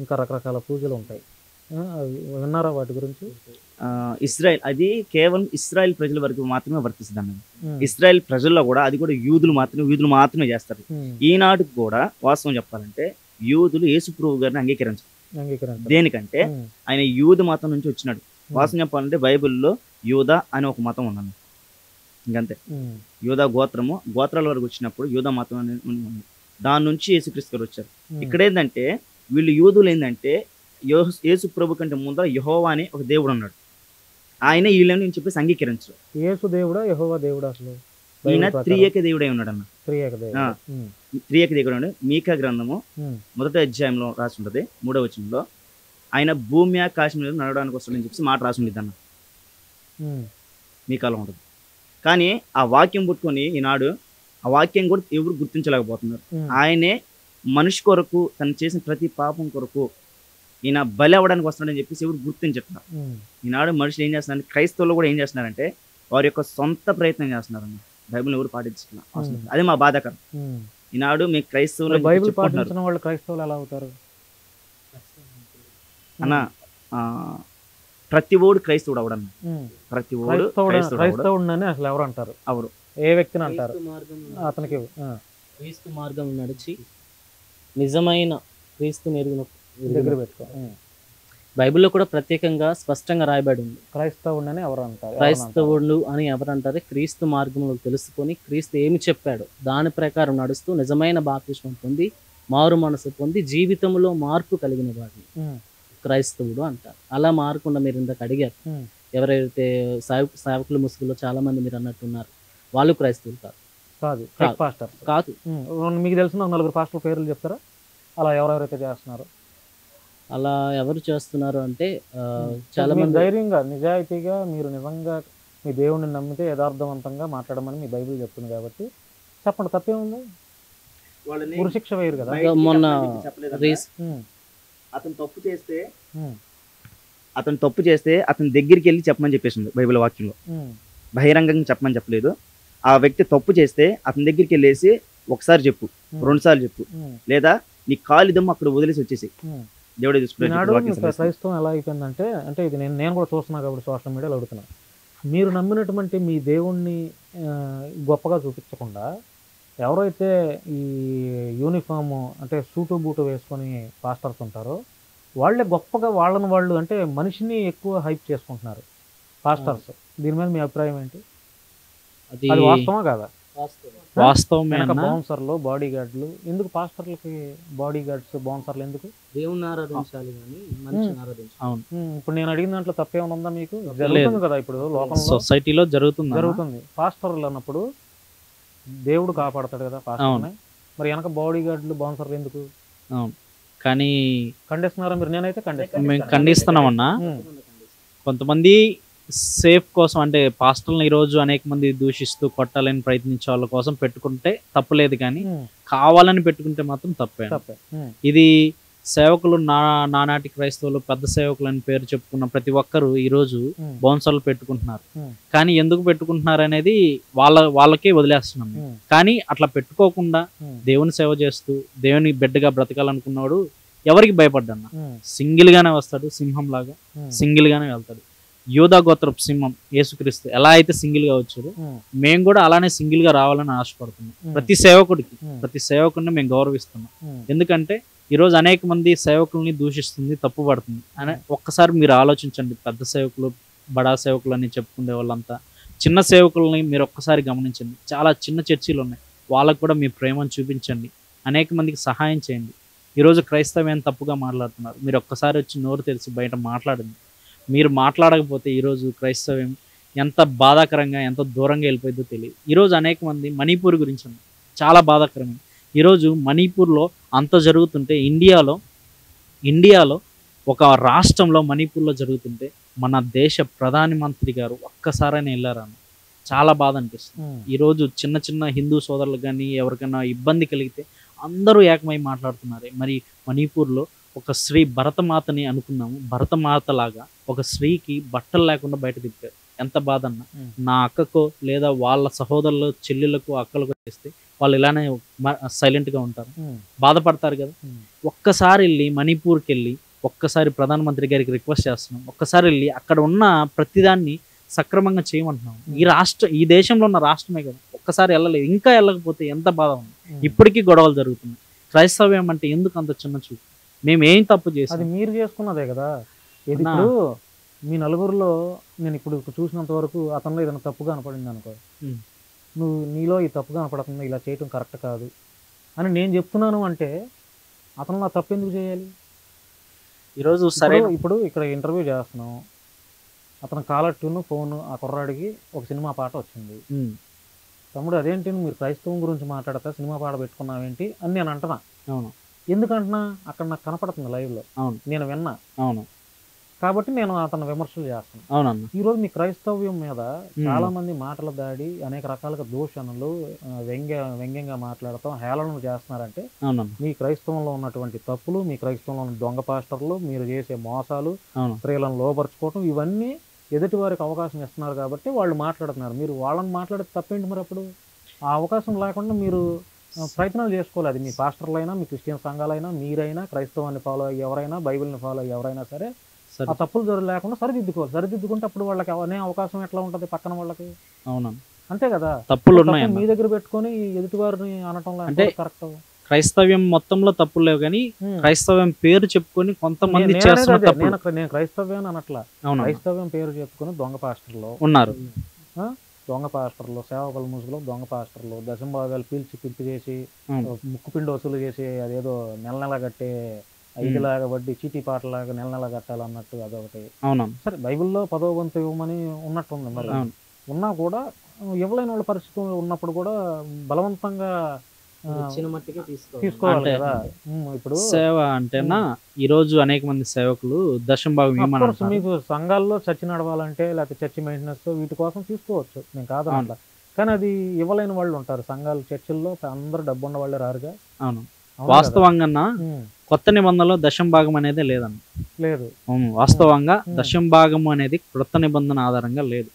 ఇంకా రకరకాల పూజలు ఉంటాయి. విన్నారా వాటి గురించి? ఇస్రాయల్, అది కేవలం ఇస్రాయల్ ప్రజల వరకు మాత్రమే వర్తిస్తుంది అన్నది. ఇస్రాయల్ ప్రజల్లో కూడా అది కూడా యూదులు మాత్రమే చేస్తారు. ఈనాటికి కూడా వాస్తవం చెప్పాలంటే యూదులు యేసు ప్రభువు గారిని అంగీకరించారు. దేనికంటే ఆయన యూదు మతం నుంచి వచ్చినాడు. వాస్తవం చెప్పాలంటే బైబిల్లో యూదా అనే ఒక మతం ఉందన్న, ఇంకంతే. యూదా గోత్రాల వరకు వచ్చినప్పుడు యూదా మతం అనేది ఉంది. దాని నుంచి యేసుక్రీస్తు గారు వచ్చారు. ఇక్కడ ఏంటంటే వీళ్ళు యూదులు ఏంటంటే యేసు ప్రభు కంటే ముందర యెహోవా అని ఒక దేవుడు ఉన్నాడు, ఆయన వీళ్ళని చెప్పేసి అంగీకరించరు. యేసు దేవుడా యెహోవా దేవుడా? అసలు ఈయన త్రియేక దేవుడై ఉన్నాడు అన్న. త్రియేక దేవుడు. మీకా గ్రంథము 1వ అధ్యాయంలో రాసి ఉంటది 3వ వచనంలో, ఆయన భూమి ఆకాశం మీద నడవడానికి వస్తాడని చెప్పేసి మాట రాసి ఉండేది అన్న. మీకాలో ఉంటుంది. కానీ ఆ వాక్యం పుట్టుకొని ఈనాడు ఆ వాక్యం కూడా ఎవరు గుర్తించలేకపోతున్నారు. ఆయనే మనిషి కొరకు తను చేసిన ప్రతి పాపం కొరకు ఈయన బలి అవ్వడానికి వస్తున్నాడని చెప్పేసి ఎవరు గుర్తించట్లేదు. ఈనాడు మనుషులు ఏం చేస్తున్నారంటే, క్రైస్తవులు కూడా ఏం చేస్తున్నారంటే వారి యొక్క సొంత ప్రయత్నం చేస్తున్నారండి. బైబిల్ ఎవరు పాటించట్లేదు అసలు. అది మా బాధాకరం. ఈనాడు మీ క్రైస్తవులు బైబిల్ చెప్పుకుంటున్నారు పాటించిన వాళ్ళు క్రైస్తవులు ఎలా అవుతారు అన్న. ప్రతి ఓడు క్రైస్తవుడు అవడన్న, ప్రతి ఓడు క్రైస్తవుడిని అసలు ఎవరు అంటారు? అవరు. ఏ వ్యక్తిని అంటారు? అతనికి క్రీస్తు మార్గం నడిచి నిజమైన క్రీస్తుని ఎరిగిన దగ్గర పెట్టుకో. బైబిల్లో కూడా ప్రత్యేకంగా స్పష్టంగా రాయబడి ఉంది. క్రైస్తవుడిని ఎవరు అంటారు? క్రైస్తవులు అని ఎవరంటారు? క్రీస్తు మార్గంలో తెలుసుకొని క్రీస్తు ఏమి చెప్పాడు దాని ప్రకారం నడుస్తూ నిజమైన బాప్తిస్మం పొంది మారు మనసు పొంది జీవితంలో మార్పు కలిగిన వాడిని క్రైస్తవుడు అంటారు. అలా మారకుండా మీరు ఇందాక అడిగారు, ఎవరైతే సేవకులు ముసుగులో చాలా మంది మీరు అన్నట్టున్నారు, వాళ్ళు క్రైస్తవులు కాదు. కాదు, పాస్టర్ కాదు. మీకు తెలిసిన 4 పాస్టర్ల పేర్లు చెప్తారా అలా ఎవరెవరైతే చేస్తున్నారు? అలా ఎవరు చేస్తున్నారు అంటే చాలా మంది ధైర్యంగా నిజాయితీగా మీరు నిజంగా మీ దేవుడిని నమ్మితే యథార్థవంతంగా మాట్లాడమని మీ బైబిల్ చెప్తుంది కాబట్టి చెప్పండి, తప్పేముంది? ఉరిశిక్ష వేయరు కదా. మొన్న అతను తప్పు చేస్తే అతని దగ్గరికి వెళ్ళి చెప్పమని చెప్పేసింది బైబిల్ వాక్యంలో. బహిరంగంగా చెప్పమని చెప్పలేదు. ఆ వ్యక్తి తప్పు చేస్తే అతని దగ్గరికి వెళ్ళేసి ఒకసారి చెప్పు, 2 సార్లు చెప్పు, లేదా నీ కాలిదమ్ము అక్కడ వదిలేసి వచ్చేసి దేవుడే చూసుకున్నాడు. క్రైస్తవం ఎలా అయిపోయిందంటే, అంటే ఇది నేను కూడా చూస్తున్నా కాబట్టి సోషల్ మీడియాలో అడుగుతున్నా, మీరు నమ్మినటువంటి మీ దేవుణ్ణి గొప్పగా చూపించకుండా ఎవరైతే ఈ యూనిఫాము అంటే సూటు బూటు వేసుకొని పాస్టర్స్ ఉంటారో వాళ్ళే గొప్పగా వాళ్ళని వాళ్ళు అంటే మనిషిని ఎక్కువ హైప్ చేసుకుంటున్నారు పాస్టర్స్. దీని మీద మీ అభిప్రాయం ఏంటి? అది వాస్తవమా కాదా? వాస్తవమే. బౌన్సర్లు, బాడీ గార్డులు ఎందుకు? పాస్టర్లకి బాడీ గార్డ్స్, బౌన్సర్లు ఎందుకు? దేవుని ఆరాధించాలి కానీ మనిషిని ఆరాధించాలి. అవును. ఇప్పుడు నేను అడిగిన దాంట్లో తప్పేమైనా ఉందా? మీకు జరుగుతుంది కదా ఇప్పుడు లోకంలో, సొసైటీలో జరుగుతుంది. పాస్టర్లు అన్నప్పుడు దేవుడు కాపాడతాడు కదా పాస్టర్ని, మరి వెనక బాడీ గార్డులు, బౌన్సర్లు ఎందుకు? అవును, కానీ ఖండిస్తున్నారా మీరు? నేనైతే మేము ఖండిస్తున్నామన్నా. కొంతమంది సేఫ్ కోసం అంటే పాస్టర్లను ఈరోజు అనేక మంది దూషిస్తూ కొట్టాలని ప్రయత్నించే వాళ్ళ కోసం పెట్టుకుంటే తప్పులేదు, కానీ కావాలని పెట్టుకుంటే మాత్రం తప్పే. ఇది సేవకులు నానాటి క్రైస్తవులు పెద్ద సేవకులు అని పేరు చెప్పుకున్న ప్రతి ఒక్కరు ఈరోజు బౌన్సర్లు పెట్టుకుంటున్నారు. కానీ ఎందుకు పెట్టుకుంటున్నారు అనేది వాళ్ళకే వదిలేస్తున్నాం. కానీ అట్లా పెట్టుకోకుండా దేవుని సేవ చేస్తూ దేవుని బిడ్డగా బ్రతకాలనుకున్నాడు ఎవరికి భయపడ్డన్నా సింగిల్ గానే వస్తాడు, సింహం లాగా సింగిల్ గానే వెళ్తాడు. యూదా గోత్రపు సింహం యేసుక్రీస్తు ఎలా అయితే సింగిల్ గా వచ్చాడు, మేము కూడా అలానే సింగిల్ గా రావాలని ఆశపడుతున్నాం. ప్రతి సేవకుడిని మేము గౌరవిస్తున్నాం. ఎందుకంటే ఈరోజు అనేక మంది సేవకుల్ని దూషిస్తుంది, తప్పు పడుతుంది అని ఒక్కసారి మీరు ఆలోచించండి. పెద్ద సేవకులు, బడా సేవకులు అని చెప్పుకునే వాళ్ళంతా చిన్న సేవకుల్ని మీరు ఒక్కసారి గమనించండి. చాలా చిన్న చర్చిలు ఉన్నాయి, వాళ్ళకు కూడా మీ ప్రేమను చూపించండి, అనేక మందికి సహాయం చేయండి. ఈరోజు క్రైస్తవం తప్పుగా మాట్లాడుతున్నారు, మీరు ఒక్కసారి వచ్చి నోరు తెరిచి బయట మాట్లాడండి. మీరు మాట్లాడకపోతే ఈరోజు క్రైస్తవం ఎంత బాధాకరంగా ఎంత దూరంగా వెళ్ళిపోయిందో తెలియదు. ఈరోజు అనేక మంది మణిపూర్ గురించి ఉంది, చాలా బాధాకరమైన. ఈరోజు మణిపూర్లో అంత జరుగుతుంటే ఇండియాలో ఒక రాష్ట్రంలో మణిపూర్లో జరుగుతుంటే మన దేశ ప్రధానమంత్రి గారు ఒక్కసారైనా వెళ్ళారని చాలా బాధ అనిపిస్తుంది. ఈరోజు చిన్న చిన్న హిందూ సోదరులకు కానీ ఎవరికైనా ఇబ్బంది కలిగితే అందరూ ఏకమై మాట్లాడుతున్నారు. మరి మణిపూర్లో ఒక స్త్రీ భరతమాతని అనుకున్నాము, భరతమాత లాగా ఒక స్త్రీకి బట్టలు లేకుండా బయట తిప్పారు. ఎంత బాధ అన్న. నా అక్కకో లేదా వాళ్ళ సహోదరులు చెల్లెళ్ళకు అక్కలకు చేస్తే వాళ్ళు ఇలానే సైలెంట్గా ఉంటారు, బాధపడతారు కదా. ఒక్కసారి వెళ్ళి మణిపూర్కి వెళ్ళి ఒక్కసారి ప్రధానమంత్రి గారికి రిక్వెస్ట్ చేస్తున్నాం, ఒక్కసారి వెళ్ళి అక్కడ ఉన్న ప్రతిదాన్ని సక్రమంగా చేయమంటున్నాం. ఈ దేశంలో ఉన్న రాష్ట్రమే కదా, ఒక్కసారి వెళ్ళలేదు. ఇంకా వెళ్ళకపోతే ఎంత బాధ ఉంది. ఇప్పటికీ గొడవలు జరుగుతున్నాయి. క్రైస్తవ్యం అంటే ఎందుకు అంత చిన్న చూపు? మేము ఏం తప్పు చేసాం? అది మీరు చేసుకున్నదే కదా. ఇప్పుడు మీ నలుగురిలో నేను ఇప్పుడు చూసినంత వరకు అతనిలో ఏదైనా తప్పుగా కనపడింది అనుకో, నువ్వు నీలో ఈ తప్పుగా కనపడుతుంది, ఇలా చేయటం కరెక్ట్ కాదు అని నేను చెప్తున్నాను అంటే అతను నా తప్పు ఎందుకు చేయాలి? ఈరోజు సరే, ఇప్పుడు ఇక్కడ ఇంటర్వ్యూ చేస్తున్నాం, అతను కాలర్ ట్యూన్ ఫోన్ ఆ కుర్రాడికి ఒక సినిమా పాట వచ్చింది. తమ్ముడు అదేంటి మీరు క్రైస్తవం గురించి మాట్లాడతా సినిమా పాట పెట్టుకున్నావేంటి అని నేను అంటున్నా. అవును, ఎందుకంటున్నా? అక్కడ నాకు కనపడుతుంది లైవ్లో, అవును, నేను విన్నా. అవును, కాబట్టి నేను అతను విమర్శలు చేస్తాను. అవునన్న. ఈరోజు మీ క్రైస్తవ్యం మీద చాలా మంది మాటల దాడి, అనేక రకాలుగా దూషణలు, వ్యంగ్యంగా మాట్లాడటం, హేళనలు చేస్తున్నారంటే అవునన్న. మీ క్రైస్తవంలో ఉన్నటువంటి తప్పులు, మీ క్రైస్తవంలో ఉన్న దొంగ పాస్టర్లు, మీరు చేసే మోసాలు, అవును. స్త్రీలను లోపరుచుకోవటం, ఇవన్నీ ఎదుటి వారికి అవకాశం ఇస్తున్నారు కాబట్టి వాళ్ళు మాట్లాడుతున్నారు. మీరు వాళ్ళని మాట్లాడితే తప్పేంటి మరి? అప్పుడు ఆ అవకాశం లేకుండా మీరు ప్రయత్నాలు చేసుకోవాలి. అది మీ పాస్టర్లైనా, మీ క్రిస్టియన్ సంఘాలైనా, మీరైనా, క్రైస్తవాన్ని ఫాలో అయ్యి ఎవరైనా, బైబిల్ని ఫాలో అయ్యి ఎవరైనా సరే ఆ తప్పులు లేకుండా సరిదిద్దుకోవాలి. సరిదిద్దుకుంటే అప్పుడు వాళ్ళకి అనే అవకాశం ఎట్లా ఉంటుంది పక్కన వాళ్ళకి? అవునా, అంతే కదా. తప్పులు ఉన్నాయి మీ దగ్గర పెట్టుకొని ఎదుటి వారిని అనటం అంటే కరెక్ట్. క్రైస్తవ్యం మొత్తంలో తప్పులు లేవు, కానీ క్రైస్తవ్యం పేరు చెప్పుకొని కొంతమంది చేస్తున్న తప్పులు. నేను క్రైస్తవ్యాన్ని అనట్లా, క్రైస్తవ్యం పేరు చెప్పుకొని దొంగ పాస్టర్లు ఉన్నారు. దొంగ పాస్టర్లు, సేవకుల ముసుగులో దొంగ పాస్టర్లు, దశంభాగాలు పిలిచి చేసి ముక్కుపిండి వసూలు చేసి అదేదో నెల కట్టే 5 లాగా వడ్డీ చీటీ పాటలాగా నెల కట్టాలన్నట్టు అదొకటి. అవునా సరే, బైబిల్లో 10వ వంతు ఇవ్వమని ఉన్నట్టుంది. మరి ఉన్నా కూడా ఇవ్వలేని వాళ్ళ పరిస్థితి ఉన్నప్పుడు కూడా బలవంతంగా తీసుకోవాలి కదా. ఇప్పుడు సేవ అంటేనా ఈ రోజు అనేక మంది సేవకులు దశంభాగం మీకు సంఘాల్లో చర్చి నడవాలంటే లేకపోతే చర్చి మెయింటెనెన్స్ వీటి కోసం తీసుకోవచ్చు, నేను కాదనట్లా. కానీ అది ఇవ్వలేని వాళ్ళు ఉంటారు సంఘాలు, చర్చిల్లో అందరూ డబ్బు ఉన్న వాళ్ళే రారుగా. అవును, వాస్తవంగా కొత్త నిబంధనలో దశంభాగం అనేది లేదన్న. లేదు, వాస్తవంగా దశంభాగము అనేది కొత్త నిబంధన ఆధారంగా లేదు.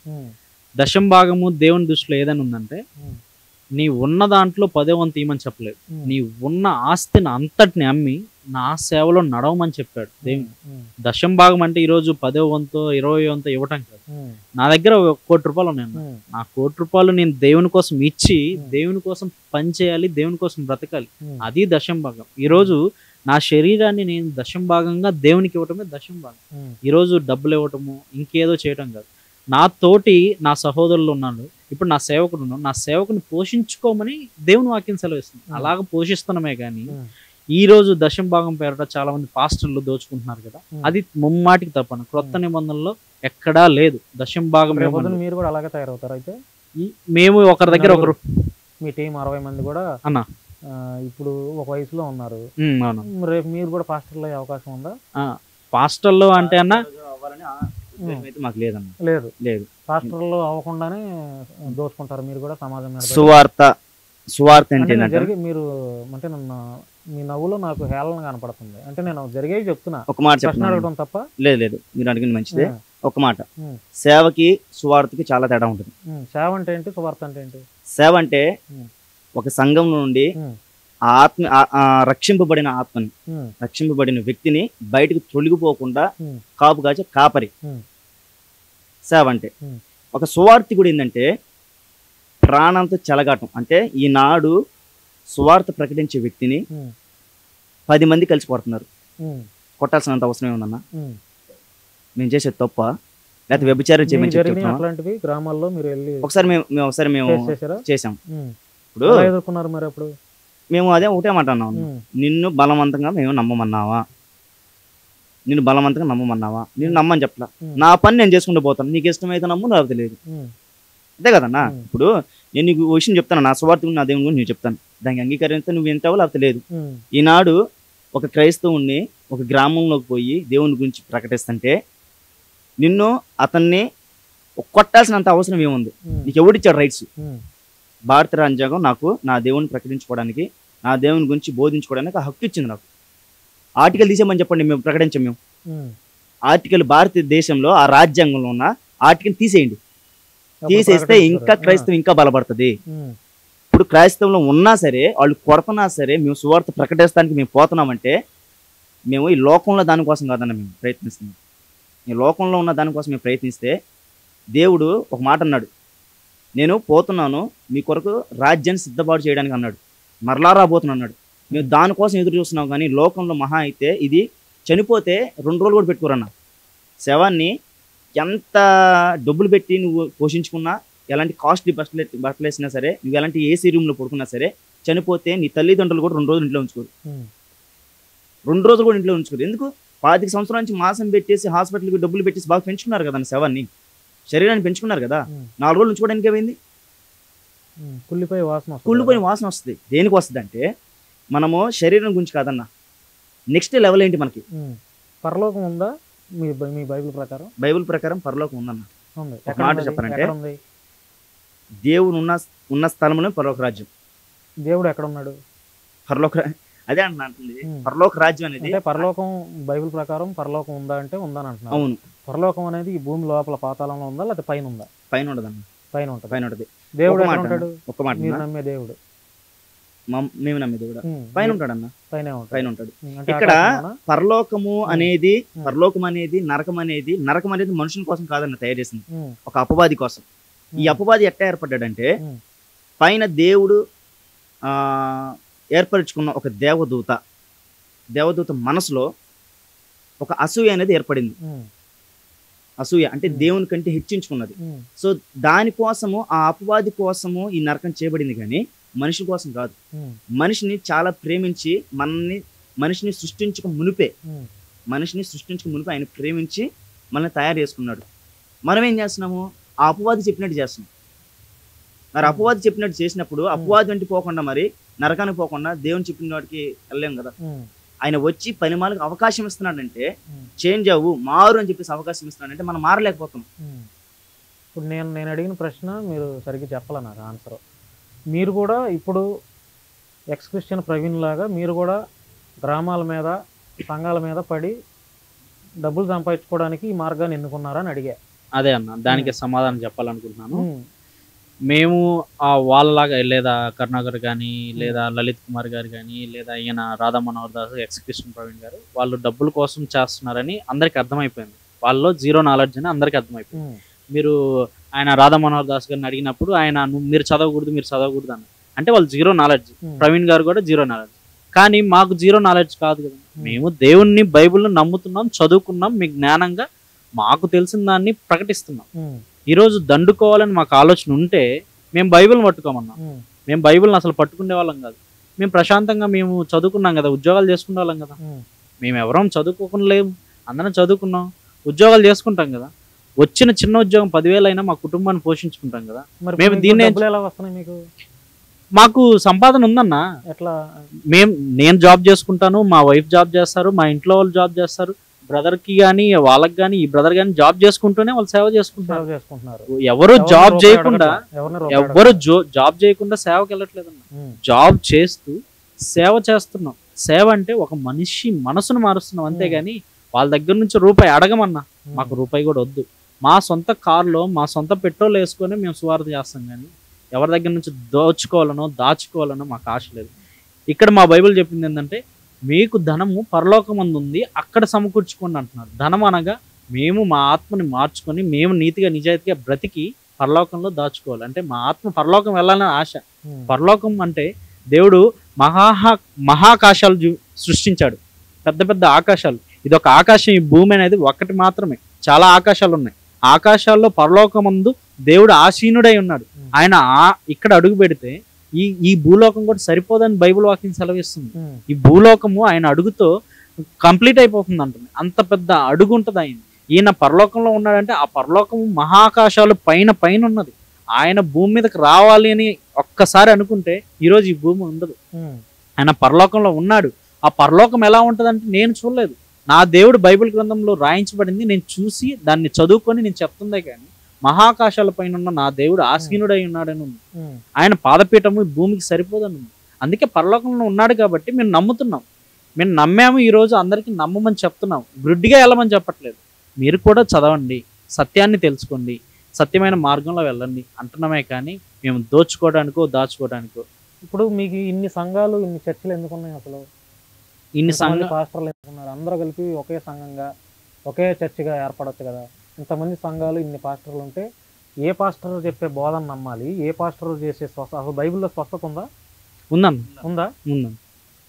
దశంభాగము దేవుని దృష్టిలో ఏదైనా ఉందంటే నీ ఉన్న దాంట్లో 10వ వంతు ఇవ్వమని చెప్పలేదు. నీ ఉన్న ఆస్తిని అంతటిని అమ్మి నా సేవలో నడవమని చెప్పాడు దేవుని. దశంభాగం అంటే ఈరోజు 10వ వంతు 20వ వంతు ఇవ్వటం కాదు. నా దగ్గర 1 కోటి రూపాయలు ఉన్నాయి. నా 1 కోటి రూపాయలు నేను దేవుని కోసం ఇచ్చి దేవుని కోసం పని చేయాలి, దేవుని కోసం బ్రతకాలి, అది దశంభాగం. ఈరోజు నా శరీరాన్ని నేను దశంభాగంగా దేవునికి ఇవ్వటమే దశంభాగం. ఈరోజు డబ్బులు ఇవ్వటము ఇంకేదో చేయటం కాదు. నా తోటి నా సహోదరులు ఉన్నాడు, ఇప్పుడు నా సేవకుడు ఉన్నాడు, నా సేవకుని పోషించుకోమని దేవుని వాక్యం సెలవిస్తుంది. అలాగ పోషిస్తున్నామే కానీ ఈ రోజు దశంభాగం పేరట చాలా మంది పాస్టర్లు దోచుకుంటున్నారు కదా, అది ముమ్మాటికి తప్పను. క్రొత్త నిబంధనలో ఎక్కడా లేదు దశంభాగం. మీరు కూడా అలాగే తయారవుతారు అయితే? మేము ఒకరి దగ్గర ఒకరు, మీ టీం 60 మంది కూడా అన్న ఇప్పుడు ఒక వయసులో ఉన్నారు. రేపు మీరు కూడా పాస్టర్లు అయ్యే అవకాశం ఉందా? పాస్టర్లు అంటే అన్న మాకు లేదన్న. లేదు లేదు, పాస్టర్లు అవ్వకుండానే దోచుకుంటారు మీరు కూడా సమాజం మీద. సువార్త జరిగి మీరు అంటే మీ నవ్వులో నాకు హేళన కనపడుతుంది. అంటే నేను జరిగేవి చెప్తున్నా, ఒక మాట అడగడం తప్ప. లేదు లేదు, మీరు అడిగింది మంచిదే. ఒక మాట, సేవకి సువార్తకి చాలా తేడా ఉంటుంది. సేవ అంటే ఏంటి, సువార్త అంటే ఏంటి? సేవ అంటే ఒక సంఘం నుండి రక్షింపబడిన ఆత్మని, రక్షింపబడిన వ్యక్తిని బయటకు తొలగిపోకుండా కాపు కాచే కాపరి సేవ అంటే. ఒక సువార్తికుడు ఏంటంటే ప్రాణంతో చెలగాటం. అంటే ఈనాడు సువార్త ప్రకటించే వ్యక్తిని 10 మంది కలిసి కొడుతున్నారు. కొట్టాల్సినంత అవసరం ఏమన్నా? మేము చేసే తప్ప లేకపోతే వ్యభిచారం చేయమని గ్రామాల్లో మీరు వెళ్ళి ఒకసారి మేము చేసాం. ఇప్పుడు ఎదుర్కొన్నారు మరి అప్పుడు మేము అదే ఒకటే మాట అన్నాం, నిన్ను బలవంతంగా మేము నమ్మమన్నావా, నిన్ను బలవంతంగా నమ్మమన్నావా? నేను నమ్మని చెప్పలా, నా పని నేను చేసుకుంటూ పోతాను, నీకు ఇష్టమైతే నమ్ము, నాకు తెలియదు, అంతే కదన్నా. ఇప్పుడు నేను నీకు విషయం చెప్తాను, నా స్వార్థం నా దేవుని గురించి నేను చెప్తాను, దానికి అంగీకరిస్తే నువ్వు వింటావో లేకపోతే లేదు. ఈనాడు ఒక క్రైస్తవుని ఒక గ్రామంలోకి పోయి దేవుని గురించి ప్రకటిస్తుంటే నిన్ను అతన్ని కొట్టాల్సినంత అవసరం ఏముంది? నీకు ఎవడిచ్చాడు రైట్స్? భారత రాజ్యాంగం నాకు నా దేవుని ప్రకటించుకోవడానికి, నా దేవుని గురించి బోధించుకోవడానికి హక్కు ఇచ్చింది. నాకు ఆర్టికల్ తీసేమని చెప్పండి, మేము ప్రకటించాం. మేము ఆర్టికల్ భారతదేశంలో ఆ రాజ్యాంగంలో ఉన్న ఆర్టికల్ తీసేయండి, తీసేస్తే ఇంకా క్రైస్తవం ఇంకా బలపడుతుంది. ఇప్పుడు క్రైస్తవంలో ఉన్నా సరే వాళ్ళు కొడుతున్నా సరే మేము సువార్త ప్రకటిస్తానికి మేము పోతున్నామంటే మేము ఈ లోకంలో దానికోసం కాదన్న మేము ప్రయత్నిస్తున్నాం. ఈ లోకంలో ఉన్న దానికోసం మేము ప్రయత్నిస్తే దేవుడు ఒక మాట అన్నాడు, నేను పోతున్నాను మీ కొరకు రాజ్యాన్ని సిద్ధపాటు చేయడానికి అన్నాడు, మరలా రాబోతున్నా అన్నాడు. మేము దానికోసం ఎదురు చూస్తున్నాం. కానీ లోకంలో మహా అయితే ఇది చనిపోతే 2 రోజులు కూడా పెట్టుకోరన్నా. శవాన్ని ఎంత డబ్బులు పెట్టి నువ్వు పోషించుకున్నా, ఎలాంటి కాస్ట్లీ బట్టలు వేసినా సరే, నువ్వు ఎలాంటి ఏసీ రూమ్లో పడుకున్నా సరే, చనిపోతే నీ తల్లిదండ్రులు కూడా 2 రోజులు ఇంట్లో ఉంచుకోరు, 2 రోజులు కూడా ఇంట్లో ఉంచుకోరు. ఎందుకు? 25 సంవత్సరాల నుంచి మాసం పెట్టేసి హాస్పిటల్కి డబ్బులు పెట్టేసి బాగా పెంచుకున్నారు కదా శవాన్ని, శరీరాన్ని పెంచుకున్నారు కదా. 4 రోజులు ఉంచుకోవడానికి ఏమైంది? కుళ్ళిపోయిన వాసన వస్తుంది. దేనికి వస్తుంది అంటే మనము శరీరం గురించి కాదన్నా, నెక్స్ట్ లెవెల్ ఏంటి మనకి? పరలోకం ఉందా? మీ బైబిల్ ప్రకారం? బైబిల్ ప్రకారం పరలోకం ఉందన్న. ఉంది. ఒక మాట చెప్పానంటే ఎక్కడ ఉంది? దేవుడు ఉన్న స్థలంలో పరలోక రాజ్యం. దేవుడు ఎక్కడ ఉన్నాడు? పరలోక అదే అంటుంది పరలోక రాజ్యం అనేది. అంటే పరలోకం బైబిల్ ప్రకారం పరలోకం ఉందా అంటే ఉందని అంటున్నారు. అవును. పరలోకం అనేది ఈ భూమి లోపల పాతాళంలో ఉందా లేకపోతే పైన ఉందా? పైన ఉండదన్న. పైన ఉంటుంది. పైన ఉంటుంది. దేవుడు ఎక్కడ ఉంటాడు? ఒక మాట మీరు నమ్మే దేవుడు, మేము నమ్మే దేవుడు పైన ఉంటాడన్న. పైన ఉంటాడు. ఇక్కడ పరలోకము అనేది నరకం అనేది మనుషుల కోసం కాదన్న తయారు చేసింది, ఒక అపవాది కోసం. ఈ అపవాది ఎట్లా ఏర్పడ్డాడంటే పైన దేవుడు ఏర్పరచుకున్న ఒక దేవదూత మనసులో ఒక అసూయ అనేది ఏర్పడింది. అసూయ అంటే దేవుని కంటే హెచ్చించుకున్నది. సో దానికోసము ఆ అపవాది కోసము ఈ నరకం చేయబడింది, కానీ మనిషి కోసం కాదు. మనిషిని చాలా ప్రేమించి మనిషిని సృష్టించక మునిపే ఆయన ప్రేమించి మనల్ని తయారు చేసుకున్నాడు. మనం ఏం చేస్తున్నాము? ఆ అపవాది చెప్పినట్టు చేస్తున్నాం. మరి అపవాది చెప్పినట్టు చేసినప్పుడు అపవాది వంటి పోకుండా మరి నరకానికి పోకుండా దేవుని చెప్పిన వాడికి వెళ్ళలేం కదా. ఆయన వచ్చి పనిమాలకు అవకాశం ఇస్తున్నాడంటే చేంజ్ అవ్వు, మారు అని చెప్పేసి అవకాశం ఇస్తున్నాడంటే మనం మారలేకపోతాం. ఇప్పుడు నేను అడిగిన ప్రశ్న మీరు సరిగ్గా చెప్పాల నాకు ఆన్సర్. మీరు కూడా ఇప్పుడు ఎక్స్ క్రిస్టియన్ ప్రవీణ్ లాగా మీరు కూడా గ్రామాల మీద సంఘాల మీద పడి డబ్బులు సంపాదించుకోవడానికి ఈ మార్గాన్ని ఎన్నుకున్నారా అని అడిగా. అదే అన్న, దానికి సమాధానం చెప్పాలనుకుంటున్నాను. మేము వాళ్ళలాగా లేదా కరుణాకర్ కానీ లేదా లలిత్ కుమార్ గారు కానీ లేదా ఈయన రాధా మనోహర్ దాస్, ఎక్స్ క్రిస్టియన్ ప్రవీణ్ గారు వాళ్ళు డబ్బుల కోసం చేస్తున్నారని అందరికి అర్థమైపోయింది. వాళ్ళలో జీరో నాలెడ్జ్ అని అందరికి అర్థమైపోయింది. మీరు ఆయన రాధా మనోహర్ దాస్ గారిని అడిగినప్పుడు ఆయన మీరు చదవకూడదు అన్న, అంటే వాళ్ళు జీరో నాలెడ్జ్. ప్రవీణ్ గారు కూడా జీరో నాలెడ్జ్. కానీ మాకు జీరో నాలెడ్జ్ కాదు కదా, మేము దేవుణ్ణి బైబిల్ని నమ్ముతున్నాం, చదువుకున్నాం, మీ జ్ఞానంగా మాకు తెలిసిన దాన్ని ప్రకటిస్తున్నాం. ఈరోజు దండుకోవాలని మాకు ఆలోచన ఉంటే మేము బైబిల్ని పట్టుకోమన్నాం. మేము బైబిల్ని అసలు పట్టుకునే వాళ్ళం కాదు. మేము ప్రశాంతంగా మేము చదువుకున్నాం కదా, ఉద్యోగాలు చేసుకునే వాళ్ళం కదా. మేము ఎవరం చదువుకోకుండా లేము, అందరం చదువుకున్నాం, ఉద్యోగాలు చేసుకుంటాం కదా. వచ్చిన చిన్న ఉద్యోగం 10,000 అయినా మా కుటుంబాన్ని పోషించుకుంటాం కదా. మేము దీన్ని ఎలా వస్తున్నాయి మీకు? మాకు సంపాదన ఉందన్న. ఎట్లా? నేను జాబ్ చేసుకుంటాను, మా వైఫ్ జాబ్ చేస్తారు, మా ఇంట్లో వాళ్ళు జాబ్ చేస్తారు. బ్రదర్ కి కానీ వాళ్ళకి కానీ ఈ బ్రదర్ కానీ జాబ్ చేసుకుంటూనే వాళ్ళు సేవ చేసుకుంటారు. ఎవరు జాబ్ చేయకుండా సేవకి వెళ్ళట్లేదన్న. జాబ్ చేస్తూ సేవ చేస్తున్నాం. సేవ అంటే ఒక మనిషి మనసును మారుస్తున్నాం అంతేగాని వాళ్ళ దగ్గర నుంచి రూపాయి అడగమన్నా. మాకు రూపాయి కూడా వద్దు. మా సొంత కారులో మా సొంత పెట్రోల్ వేసుకొని మేము సువార్త చేస్తాం, కానీ ఎవరి దగ్గర నుంచి దాచుకోవాలనో మాకు ఆశ లేదు. ఇక్కడ మా బైబిల్ చెప్పింది ఏంటంటే మీకు ధనము పరలోకమందు ఉంది, అక్కడ సమకూర్చుకోండి అంటున్నారు. ధనం అనగా మేము మా ఆత్మని మార్చుకొని మేము నీతిగా నిజాయితీగా బ్రతికి పరలోకంలో దాచుకోవాలి. అంటే మా ఆత్మ పరలోకం వెళ్ళాలని ఆశ. పరలోకం అంటే దేవుడు మహాకాశాలు సృష్టించాడు, పెద్ద పెద్ద ఆకాశాలు. ఇది ఒక ఆకాశం, ఈ భూమి అనేది ఒకటి మాత్రమే. చాలా ఆకాశాలు ఉన్నాయి. ఆకాశాల్లో పరలోకమందు దేవుడు ఆసీనుడై ఉన్నాడు. ఆయన ఇక్కడ అడుగు పెడితే ఈ భూలోకం కూడా సరిపోదని బైబిల్ వాక్యం సెలవిస్తుంది. ఈ భూలోకము ఆయన అడుగుతో కంప్లీట్ అయిపోతుంది అంటుంది. అంత పెద్ద అడుగు ఉంటుంది ఆయన. ఈయన పరలోకంలో ఉన్నాడంటే ఆ పరలోకము మహాకాశాలు పైన ఉన్నది. ఆయన భూమి మీదకి రావాలి అని ఒక్కసారి అనుకుంటే ఈరోజు ఈ భూమి ఉండదు. ఆయన పరలోకంలో ఉన్నాడు. ఆ పరలోకం ఎలా ఉంటుందంటే నేను చూడలేదు, నా దేవుడు బైబిల్ గ్రంథంలో రాయించబడింది, నేను చూసి దాన్ని చదువుకొని నేను చెప్తుందే కానీ మహాకాశాల పైన ఉన్న నా దేవుడు ఆసీనుడై ఉన్నాడని ఉంది. ఆయన పాదపీఠము భూమికి సరిపోదని ఉంది. అందుకే పరలోకంలో ఉన్నాడు కాబట్టి మేము నమ్ముతున్నాం. మేము నమ్మాము. ఈరోజు అందరికీ నమ్మమని చెప్తున్నాం, గుడ్డిగా వెళ్ళమని చెప్పట్లేదు. మీరు కూడా చదవండి, సత్యాన్ని తెలుసుకోండి, సత్యమైన మార్గంలో వెళ్ళండి అంటున్నామే కానీ మేము దాచుకోవడానికో. ఇప్పుడు మీకు ఇన్ని సంఘాలు, ఇన్ని చర్చలు ఎందుకున్నాయి? అసలు ఇన్ని పాస్టర్లు ఎందుకున్నారు? అందరూ కలిపి ఒకే సంఘంగా ఒకే చర్చిగా ఏర్పడవచ్చు కదా. ఇంతమంది సంఘాలు, ఇన్ని పాస్టర్లు ఉంటే ఏ పాస్టర్ చెప్పే బోధన నమ్మాలి? ఏ పాస్టర్ చేసే అసలు బైబిల్లో స్వస్థత ఉందా? ఉందా?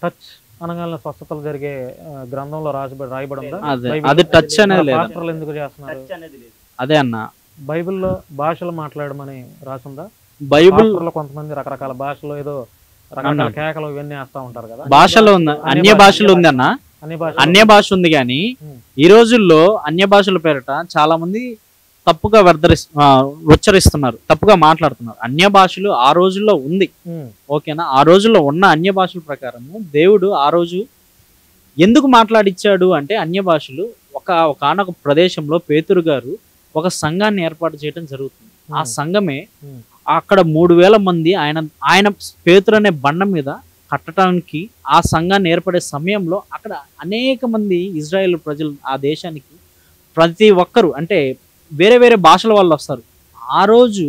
టచ్ అనగానే స్వస్థతలు జరిగే గ్రంథంలో రాయబడి ఉందా? పాస్టర్లు ఎందుకు చేస్తున్నారు? అదే అన్న, బైబిల్లో భాషలు మాట్లాడమని రాసుందా? బైబిల్లో కొంతమంది రకరకాల భాషలో ఏదో రకరకాల కేకలు ఇవన్నీ వేస్తా ఉంటారు కదా. భాషలో ఉంది, అన్య భాషలు ఉంది అన్న. అన్య భాష ఉంది కానీ ఈ రోజుల్లో అన్య భాషల పేరిట చాలా మంది తప్పుగా ఉచ్చరిస్తున్నారు, తప్పుగా మాట్లాడుతున్నారు. అన్య భాషలు ఆ రోజుల్లో ఉంది, ఓకేనా? ఆ రోజుల్లో ఉన్న అన్య భాషల ప్రకారము దేవుడు ఆ రోజు ఎందుకు మాట్లాడిచ్చాడు అంటే అన్య భాషలు ఒక ఒకానొక ప్రదేశంలో పేతురు గారు ఒక సంఘాన్ని ఏర్పాటు చేయడం జరుగుతుంది. ఆ సంఘమే అక్కడ 3000 మంది ఆయన పేతురు అనే బండ మీద కట్టడానికి ఆ సంఘాన్ని ఏర్పడే సమయంలో అక్కడ అనేక మంది ఇజ్రాయెల్ ప్రజలు ఆ దేశానికి ప్రతి ఒక్కరు అంటే వేరే వేరే భాషల వాళ్ళు వస్తారు. ఆ రోజు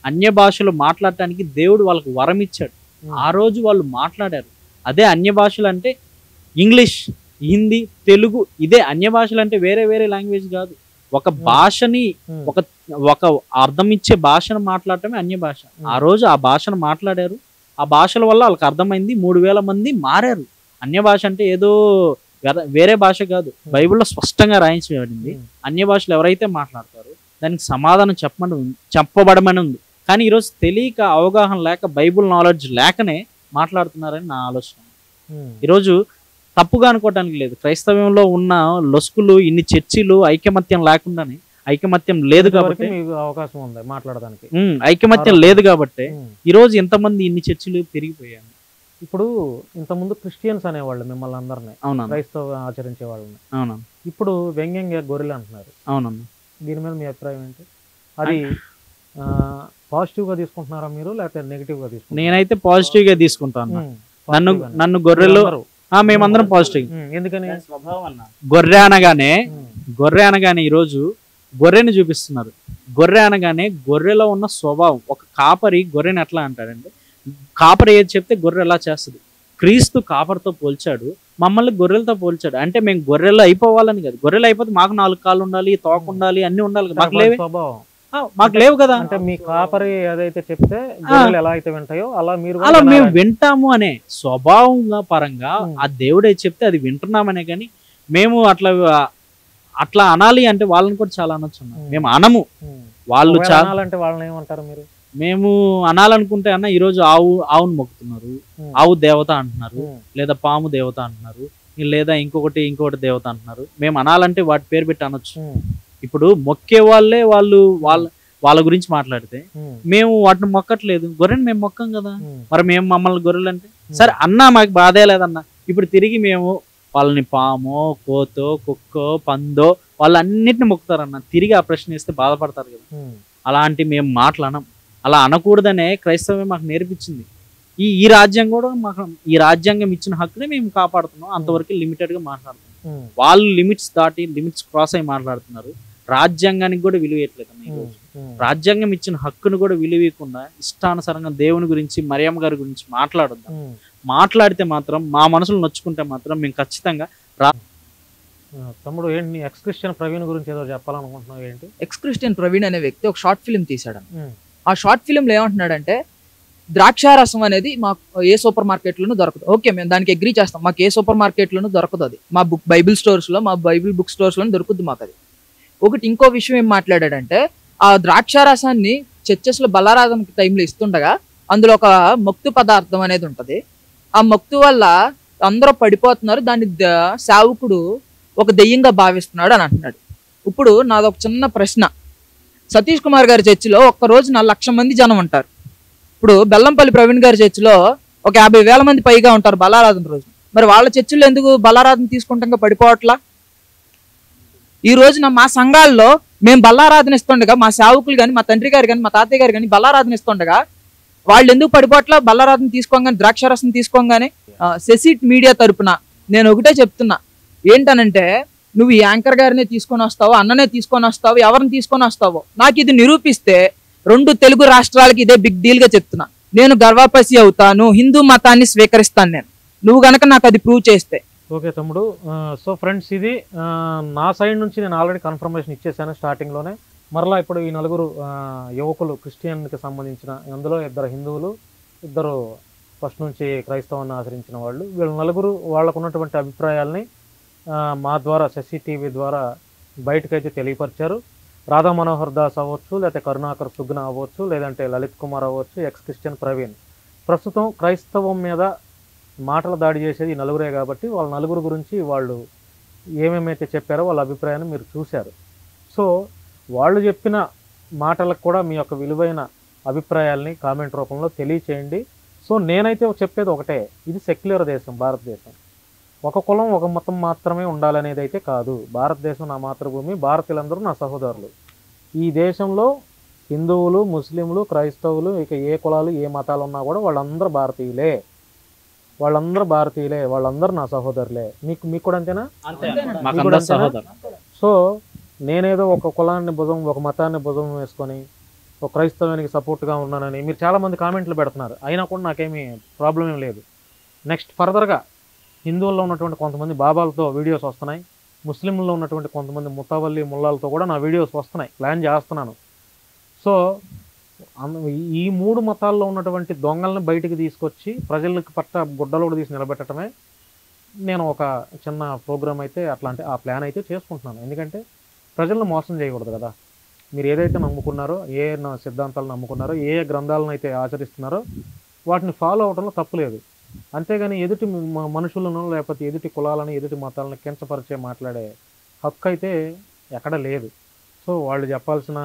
అన్య భాషలు మాట్లాడటానికి దేవుడు వాళ్ళకు వరం ఇచ్చాడు. ఆ రోజు వాళ్ళు మాట్లాడారు. అదే అన్య భాషలు అంటే ఇంగ్లీష్, హిందీ, తెలుగు, ఇదే అన్య భాషలు అంటే వేరే వేరే లాంగ్వేజ్ కాదు. ఒక భాషని ఒక అర్థం ఇచ్చే భాషను మాట్లాడటమే అన్య భాష. ఆ రోజు ఆ భాషను మాట్లాడారు. ఆ భాషల వల్ల వాళ్ళకి అర్థమైంది. 3000 మంది మారారు. అన్య భాష అంటే ఏదో వేరే భాష కాదు. బైబిల్లో స్పష్టంగా రాయించబడింది. అన్య భాషలు ఎవరైతే మాట్లాడతారో దానికి సమాధానం చెప్పబడమని ఉంది. కానీ ఈరోజు తెలియక, అవగాహన లేక, బైబుల్ నాలెడ్జ్ లేకనే మాట్లాడుతున్నారని నా ఆలోచన. ఈరోజు తప్పుగా అనుకోవడానికి లేదు. క్రైస్తవ్యంలో ఉన్న లొసుకులు, ఇన్ని చర్చిలు ఐకమత్యం లేకుండానే, ఐకమత్యం లేదు కాబట్టి అవకాశం ఉంది మాట్లాడడానికి. ఐకమత్యం లేదు కాబట్టి ఈరోజు ఎంతమంది ఇన్ని చర్చిలు పెరిగిపోయాయి. ఇప్పుడు ఇంతకుముందు క్రిస్టియన్స్ అనేవాళ్ళు మిమ్మల్ని అందరినీ, అవునా, క్రైస్తవ ఆచరించే వాళ్ళని. అవునా. ఇప్పుడు వ్యంగ్యంగా గొర్రెలు అంటున్నారు. అవునమ్మా. దీని మీద మీ అభిప్రాయం ఏంటి? అది పాజిటివ్ గా తీసుకుంటున్నారా మీరు, లేకపోతే నెగిటివ్ గా తీసుకుంటారా? నేనైతే పాజిటివ్ గా తీసుకుంటాను. నన్ను గొర్రెలు మేమందరం పాజిటివ్. ఎందుకని? గొర్రె అనగానే ఈరోజు గొర్రెని చూపిస్తున్నారు. గొర్రె అనగానే గొర్రెలో ఉన్న స్వభావం. ఒక కాపరి గొర్రెని ఎట్లా అంటాడంటే, కాపరి ఏది చెప్తే గొర్రె ఎలా చేస్తుంది. క్రీస్తు కాపరితో పోల్చాడు, మమ్మల్ని గొర్రెలతో పోల్చాడు. అంటే మేము గొర్రెలు అయిపోవాలని కాదు. గొర్రెలు అయిపోతే మాకు 4 కాళ్ళు ఉండాలి, తోక ఉండాలి, అన్ని ఉండాలి. మాకు లేవు కదా. అంటే మీ కాపరి ఏదైతే చెప్తే గొర్రెలు ఎలా అయితే వింటాయో అలా మీరు అలా మేము వింటాము అనే స్వభావంగా పరంగా ఆ దేవుడే చెప్తే అది వింటున్నామనే. కానీ మేము అట్లా అనాలి అంటే వాళ్ళని కూడా చాలా అనొచ్చు. మేము అనము. వాళ్ళు అంటే వాళ్ళని ఏమంటారు మీరు? మేము అనాలనుకుంటే అన్న ఈరోజు ఆవును మొక్కుతున్నారు, ఆవు దేవత అంటున్నారు, లేదా పాము దేవత అంటున్నారు, లేదా ఇంకొకటి దేవత అంటున్నారు. మేము అనాలంటే వాటి పేరు పెట్టి అనొచ్చు. ఇప్పుడు మొక్కే వాళ్ళ గురించి మాట్లాడితే మేము వాటిని మొక్కట్లేదు. గొర్రెని మేము మొక్కం కదా. మరి మేము మమ్మల్ని గొర్రెలు అంటే సరే అన్నా, మాకు బాధే లేదన్నా. ఇప్పుడు తిరిగి మేము వాళ్ళని పామో, కోతో, కుక్కో, పందో వాళ్ళన్నిటిని మొక్కుతారన్న. తిరిగి ఆ ప్రశ్న ఇస్తే బాధపడతారు కదా. అలాంటి మేము మాట్లాడం. అలా అనకూడదనే క్రైస్తవం మాకు నేర్పించింది. ఈ రాజ్యం కూడా మాకు, ఈ రాజ్యాంగం ఇచ్చిన హక్కునే మేము కాపాడుతున్నాం. అంతవరకు లిమిటెడ్ గా మాట్లాడుతున్నాం. వాళ్ళు లిమిట్స్ దాటి, లిమిట్స్ క్రాస్ అయి మాట్లాడుతున్నారు. రాజ్యాంగానికి కూడా విలువ ఇవ్వట్లేదన్న. ఈరోజు రాజ్యాంగం ఇచ్చిన హక్కును కూడా విలువ ఇవ్వకుండా ఇష్టానుసారంగా దేవుని గురించి, మరియమ్మ గారి గురించి మాట్లాడొద్దాం. మాట్లాడితే మాత్రం, మా మనసులు నొచ్చుకుంటే మాత్రం మేము ఖచ్చితంగా తమ్ముడు ఏంటి ఎక్స్ క్రిస్టియన్ ప్రవీణ్ గురించి ఏదో చెప్పాలనుకుంటున్నావు ఏంటి? ఎక్స్ క్రిస్టియన్ ప్రవీణ్ అనే వ్యక్తి ఒక షార్ట్ ఫిల్మ్ తీశాడు. ఆ షార్ట్ ఫిల్మ్లో ఏమంటున్నాడంటే, ద్రాక్షారసం అనేది మాకు ఏ సూపర్ మార్కెట్లోనూ దొరకదు. ఓకే, మేము దానికి అగ్రీ చేస్తాం. మాకు ఏ సూపర్ మార్కెట్లోనూ దొరకదు. అది మా బైబిల్ స్టోర్స్లో, మా బైబిల్ బుక్ స్టోర్స్లోనే దొరుకుద్ది మాకు అది. ఒకటి ఇంకో విషయం ఏం మాట్లాడాడంటే, ఆ ద్రాక్షారసాన్ని చర్చెస్లో బలారాధన టైంలో ఇస్తుండగా అందులో ఒక మత్తు పదార్థం అనేది ఉంటుంది. ఆ మత్తు వల్ల అందరూ పడిపోతున్నారు. దాన్ని సేవకుడు ఒక దెయ్యంగా భావిస్తున్నాడు అని అంటున్నాడు. ఇప్పుడు నాదొక చిన్న ప్రశ్న. సతీష్ కుమార్ గారి చర్చిలో ఒక్కరోజు 1,00,000 మంది జనం ఉంటారు. ఇప్పుడు బెల్లంపల్లి ప్రవీణ్ గారి చర్చిలో ఒక 50,000 మంది పైగా ఉంటారు బలారాధన రోజు. మరి వాళ్ళ చర్చిలో ఎందుకు బలారాధన తీసుకుంటాం పడిపోవట్లా? ఈ రోజున మా సంఘాల్లో మేము బల్లారాధన ఇస్తుండగా, మా సేవకులు కానీ, మా తండ్రి గారు కానీ, మా తాతయ్య గారు కానీ బల్లారాధన ఇస్తుండగా వాళ్ళు ఎందుకు పడిపోవట్లా? బల్లారాధన తీసుకోగానే, ద్రాక్షారసం తీసుకోగానే. సెసిట్ మీడియా తరపున నేను ఒకటే చెప్తున్నా, ఏంటనంటే, నువ్వు ఈ యాంకర్ గారినే తీసుకొని వస్తావో, అన్ననే తీసుకొని వస్తావో, ఎవరిని తీసుకొని వస్తావో నాకు ఇది నిరూపిస్తే 2 తెలుగు రాష్ట్రాలకి ఇదే బిగ్ డీల్ గా చెప్తున్నా. నేను గర్వాపసి అవుతాను, హిందూ మతాన్ని స్వీకరిస్తాను నేను, నువ్వు గనక నాకు అది ప్రూవ్ చేస్తే. ఓకే తమ్ముడు. సో ఫ్రెండ్స్, ఇది నా సైడ్ నుంచి నేను ఆల్రెడీ కన్ఫర్మేషన్ ఇచ్చేసాను స్టార్టింగ్లోనే. మరలా ఇప్పుడు ఈ 4 యువకులు క్రిస్టియన్కి సంబంధించిన, అందులో 2 హిందువులు, 2 ఫస్ట్ నుంచి క్రైస్తవాన్ని ఆచరించిన వాళ్ళు. వీళ్ళు 4 వాళ్ళకు ఉన్నటువంటి అభిప్రాయాల్ని మా ద్వారా, శశి టీవీ ద్వారా బయటకైతే తెలియపరిచారు. రాధా మనోహర్ దాస్ అవ్వచ్చు, లేకపోతే కరుణాకర్ సుగ్న అవ్వచ్చు, లేదంటే లలిత్ కుమార్ అవ్వచ్చు, ఎక్స్ క్రిస్టియన్ ప్రవీణ్. ప్రస్తుతం క్రైస్తవం మీద మాటల దాడి చేసేది ఈ 4 కాబట్టి వాళ్ళ 4 గురించి వాళ్ళు ఏమేమైతే చెప్పారో వాళ్ళ అభిప్రాయాన్ని మీరు చూశారు. సో వాళ్ళు చెప్పిన మాటలకు కూడా మీ యొక్క విలువైన అభిప్రాయాల్ని కామెంట్ రూపంలో తెలియచేయండి. సో నేనైతే చెప్పేది ఒకటే, ఇది సెక్యులర్ దేశం భారతదేశం. ఒక కులం ఒక మతం మాత్రమే ఉండాలనేది అయితే కాదు. భారతదేశం నా మాతృభూమి, భారతీయులందరూ నా సహోదరులు. ఈ దేశంలో హిందువులు, ముస్లింలు, క్రైస్తవులు, ఇక ఏ కులాలు ఏ మతాలు ఉన్నా కూడా వాళ్ళందరూ భారతీయులే, వాళ్ళందరూ నా సహోదరులే. మీకు కూడా అంతేనా? మాకందరూ సహోదరులు. సో నేనేదో ఒక కులాన్ని ఒక మతాన్ని భుజం వేసుకొని ఒక క్రైస్తవానికి సపోర్ట్గా ఉన్నానని మీరు చాలామంది కామెంట్లు పెడుతున్నారు. అయినా కూడా నాకేమీ ప్రాబ్లం ఏం లేదు. నెక్స్ట్ ఫర్దర్గా హిందువుల్లో ఉన్నటువంటి కొంతమంది బాబాలతో వీడియోస్ వస్తున్నాయి, ముస్లింల్లో ఉన్నటువంటి కొంతమంది ముతావల్లి ముల్లాలతో కూడా నా వీడియోస్ వస్తున్నాయి, ప్లాన్ చేస్తున్నాను. సో ఈ 3 మతాల్లో ఉన్నటువంటి దొంగల్ని బయటికి తీసుకొచ్చి ప్రజలకు పట్ట గుడ్డలోడు తీసి నిలబెట్టడమే నేను ఒక చిన్న ప్రోగ్రామ్ అయితే అట్లాంటి ఆ ప్లాన్ అయితే చేసుకుంటున్నాను. ఎందుకంటే ప్రజలను మోసం చేయకూడదు కదా. మీరు ఏదైతే నమ్ముకున్నారో, ఏ సిద్ధాంతాలు నమ్ముకున్నారో, ఏ గ్రంథాలను అయితే ఆచరిస్తున్నారో వాటిని ఫాలో అవడంలో తప్పులేదు. అంతేగాని ఎదుటి మనుషులను లేకపోతే ఎదుటి కులాలను ఎదుటి మతాలను కించపరిచే మాట్లాడే హక్కు అయితే ఎక్కడ లేదు. సో వాళ్ళు చెప్పాల్సిన,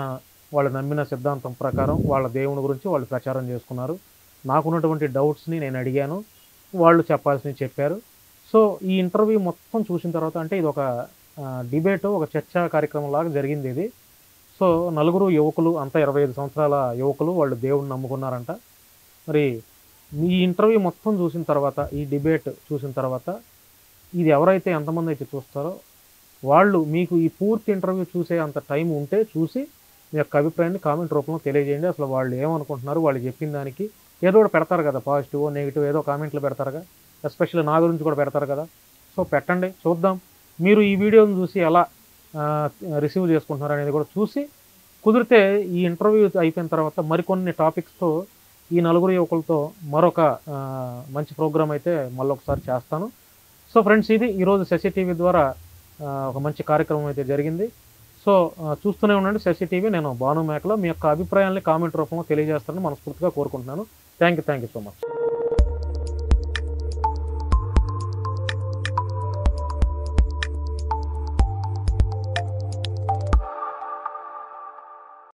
వాళ్ళు నమ్మిన సిద్ధాంతం ప్రకారం వాళ్ళ దేవుని గురించి వాళ్ళు ప్రచారం చేసుకున్నారు. నాకున్నటువంటి డౌట్స్ని నేను అడిగాను, వాళ్ళు చెప్పాల్సినవి చెప్పారు. సో ఈ ఇంటర్వ్యూ మొత్తం చూసిన తర్వాత, అంటే ఇది ఒక డిబేటు, ఒక చర్చా కార్యక్రమం లాగా జరిగింది ఇది. సో 4 యువకులు, అంతా 25 సంవత్సరాల యువకులు, వాళ్ళు దేవుడిని నమ్ముకున్నారంట. మరి ఈ ఇంటర్వ్యూ మొత్తం చూసిన తర్వాత, ఈ డిబేట్ చూసిన తర్వాత, ఇది ఎవరైతే ఎంతమంది అయితే చూస్తారో వాళ్ళు మీకు ఈ పూర్తి ఇంటర్వ్యూ చూసే అంత టైం ఉంటే చూసి మీ యొక్క అభిప్రాయాన్ని కామెంట్ రూపంలో తెలియజేయండి. అసలు వాళ్ళు ఏమనుకుంటున్నారు, వాళ్ళు చెప్పిన దానికి ఏదో ఒకటి పెడతారు కదా, పాజిటివ్ నెగిటివ్ ఏదో కామెంట్లు పెడతారుగా, ఎస్పెషల్లీ నా గురించి కూడా పెడతారు కదా. సో పెట్టండి, చూద్దాం మీరు ఈ వీడియోని చూసి ఎలా రిసీవ్ చేసుకుంటున్నారు అనేది కూడా చూసి, కుదిరితే ఈ ఇంటర్వ్యూ అయిపోయిన తర్వాత మరికొన్ని టాపిక్స్తో ఈ 4 యువకులతో మరొక మంచి ప్రోగ్రామ్ అయితే మళ్ళొకసారి చేస్తాను. సో ఫ్రెండ్స్, ఇది ఈరోజు శశి టీవీ ద్వారా ఒక మంచి కార్యక్రమం అయితే జరిగింది. సో చూస్తూనే ఉండండి శశి టీవీ. నేను భాను మేకల. మీ యొక్క అభిప్రాయాల్ని కామెంట్ రూపంలో తెలియజేస్తానని మనస్ఫూర్తిగా కోరుకుంటున్నాను. Thank you so much.